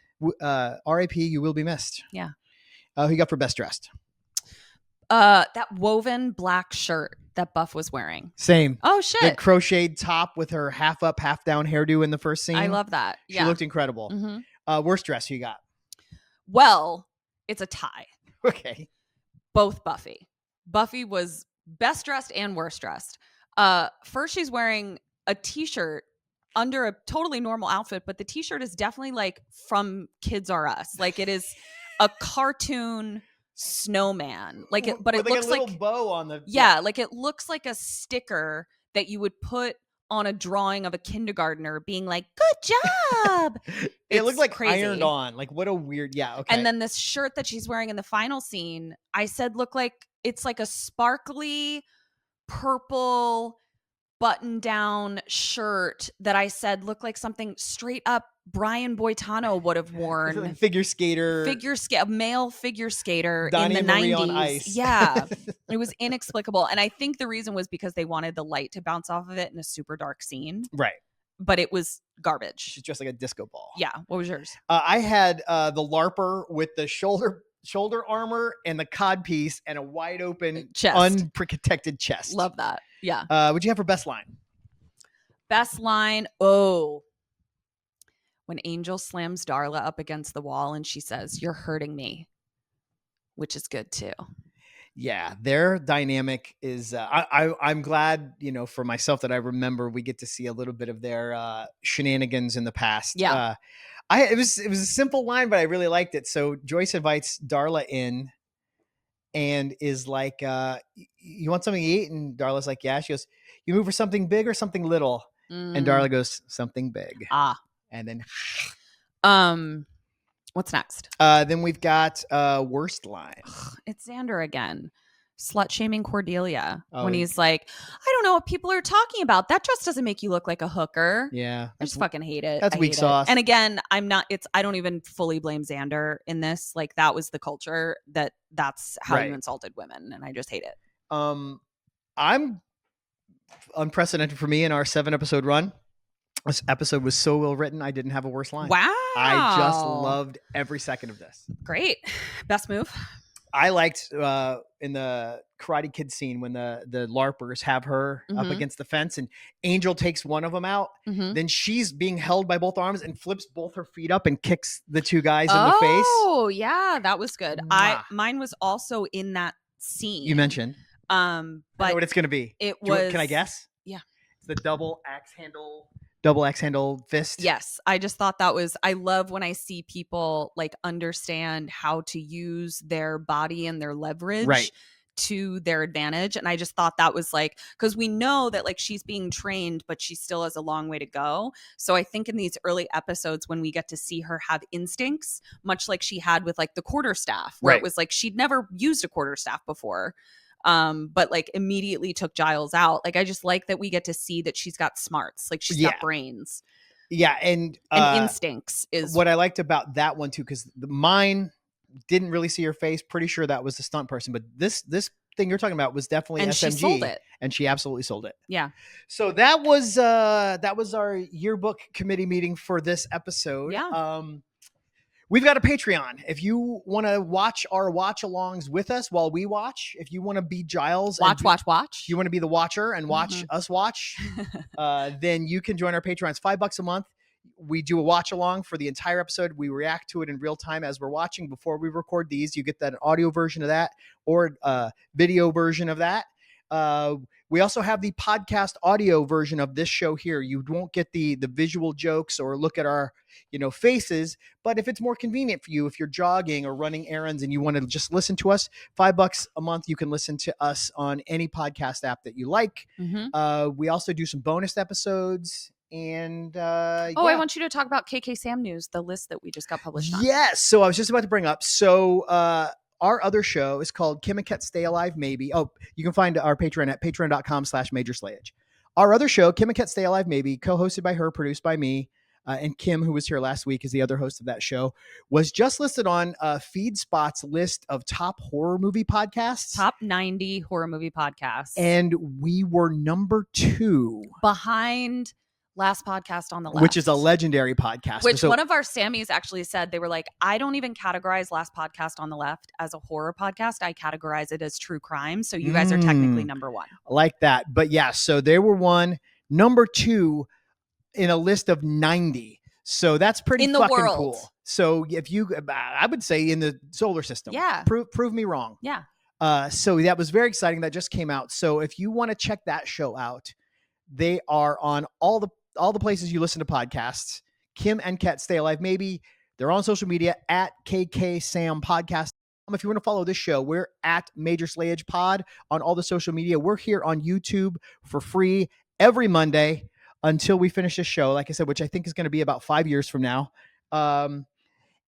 R.I.P. You will be missed. Yeah. Who you got for best dressed? That woven black shirt that Buff was wearing. Same. Oh, The shit. crocheted top with her half up, half down hairdo in the first scene. I love that. She Yeah. looked incredible. Mhm. Worst dress you got? Well, it's a tie. Okay. Both Buffy. Buffy was best dressed and worst dressed. First, she's wearing a t-shirt under a totally normal outfit, but the t-shirt is definitely like from Kids R Us. Like it is a cartoon snowman. Like it, but it with looks a little like bow on the. yeah, like it looks like a sticker that you would put on a drawing of a kindergartner being like, "Good job." It looked It's like crazy. ironed on. Like what a weird. Yeah. Okay. And then this shirt that she's wearing in the final scene, I said, look like it's like a sparkly purple button down shirt that I said looked like something straight up Brian Boitano would have worn. Like figure skater. A male figure skater Donnie in the and Marie 90s. on ice. Yeah. It was inexplicable. And I think the reason was because they wanted the light to bounce off of it in a super dark scene. Right. But it was garbage. She's dressed like a disco ball. Yeah. What was yours? I had the LARPer with the shoulder armor and the codpiece and a wide open, Chest. unprotected chest. Love that. Yeah. What'd you have for best line? Best line. Oh. When Angel slams Darla up against the wall and she says, "You're hurting me," which is good too. Yeah, their dynamic is. I'm glad, for myself that I remember we get to see a little bit of their shenanigans in the past. Yeah. It was a simple line, but I really liked it. So Joyce invites Darla in, and is like, "You want something to eat?" And Darla's like, "Yeah." She goes, "You move for something big or something little?" And Darla goes, "Something big." And then, what's next? Then we've got worst line. It's Xander again. Slut shaming Cordelia when Oh. he's like, "I don't know what people are talking about. That just doesn't make you look like a hooker." Yeah, I just fucking hate it. that's I weak hate it. sauce. And again, I don't even fully blame Xander in this. Like that was the culture that's how Right. you insulted women. And I just hate it. I'm unprecedented for me in our 7-episode run. This episode was so well written. I didn't have a worse line. Wow. I just loved every second of this. Great. Best move. I liked in the Karate Kid scene when the LARPers have her up Mhm. against the fence and Angel takes one of them out. Mhm. Then she's being held by both arms and flips both her feet up and kicks the two guys in the face. Oh, yeah, that was good. Mwah. Mine was also in that scene. You mentioned. I know but what it's going to be. it Do you want- was. Can I guess? Yeah. It's the double axe handle fist. Yes, I just thought that was. I love when I see people like understand how to use their body and their leverage Right. to their advantage, and I just thought that was like, because we know that like she's being trained, but she still has a long way to go. So I think in these early episodes when we get to see her have instincts, much like she had with like the quarterstaff, where Right. it was like she'd never used a quarterstaff before. But like immediately took Giles out. Like I just like that we get to see that she's got smarts, like she's Yeah. got brains Yeah, and instincts is what I liked about that one too, because mine didn't really see her face. Pretty sure that was the stunt person, but this thing you're talking about was definitely and SMG, she sold it. and she absolutely sold it. Yeah. So that was our yearbook committee meeting for this episode. Yeah. We've got a Patreon. If you want to watch our watch-alongs with us while we watch, if you want to be Giles, Watch. you want to be the watcher and watch us watch, then you can join our Patreon. It's $5 a month. We do a watch along for the entire episode. We react to it in real time as we're watching before we record these. You get that audio version of that or a video version of that. We also have the podcast audio version of this show here. You won't get the visual jokes or look at our, faces, but if it's more convenient for you, if you're jogging or running errands and you want to just listen to us, $5 a month, you can listen to us on any podcast app that you like. We also do some bonus episodes and, I want you to talk about KKSAM news, the list that we just got published on. Yes. So I was just about to bring up. So, our other show is called Kim and Ket Stay Alive Maybe. Oh, you can find our Patreon at patreon.com/Major Slayage. Our other show, Kim and Ket Stay Alive Maybe, co-hosted by her, produced by me, and Kim, who was here last week, is the other host of that show, was just listed on FeedSpot's list of top horror movie podcasts. Top 90 horror movie podcasts. And we were number 2. Behind Last Podcast on the Left. Which is a legendary podcast. Which one of our Sammys actually said, they were like, I don't even categorize Last Podcast on the Left as a horror podcast. I categorize it as true crime. So you guys are technically number 1. Like that. But yeah, so they were number 2 in a list of 90. So that's pretty in the fucking world. Cool. So if I would say in the solar system. Yeah. Prove me wrong. Yeah. So that was very exciting. That just came out. So if you want to check that show out, they are on all the places you listen to podcasts. Kim and Ket Stay Alive. Maybe they're on social media at KKSAM Podcast. If you want to follow this show, we're at Major Slayage Pod on all the social media. We're here on YouTube for free every Monday until we finish this show, like I said, which I think is going to be about 5 years from now.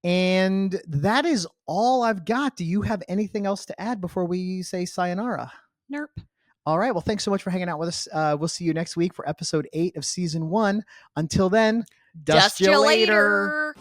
And that is all I've got. Do you have anything else to add before we say sayonara? Nope. All right. Well, thanks so much for hanging out with us. We'll see you next week for episode 8 of season 1. Until then, dust you later.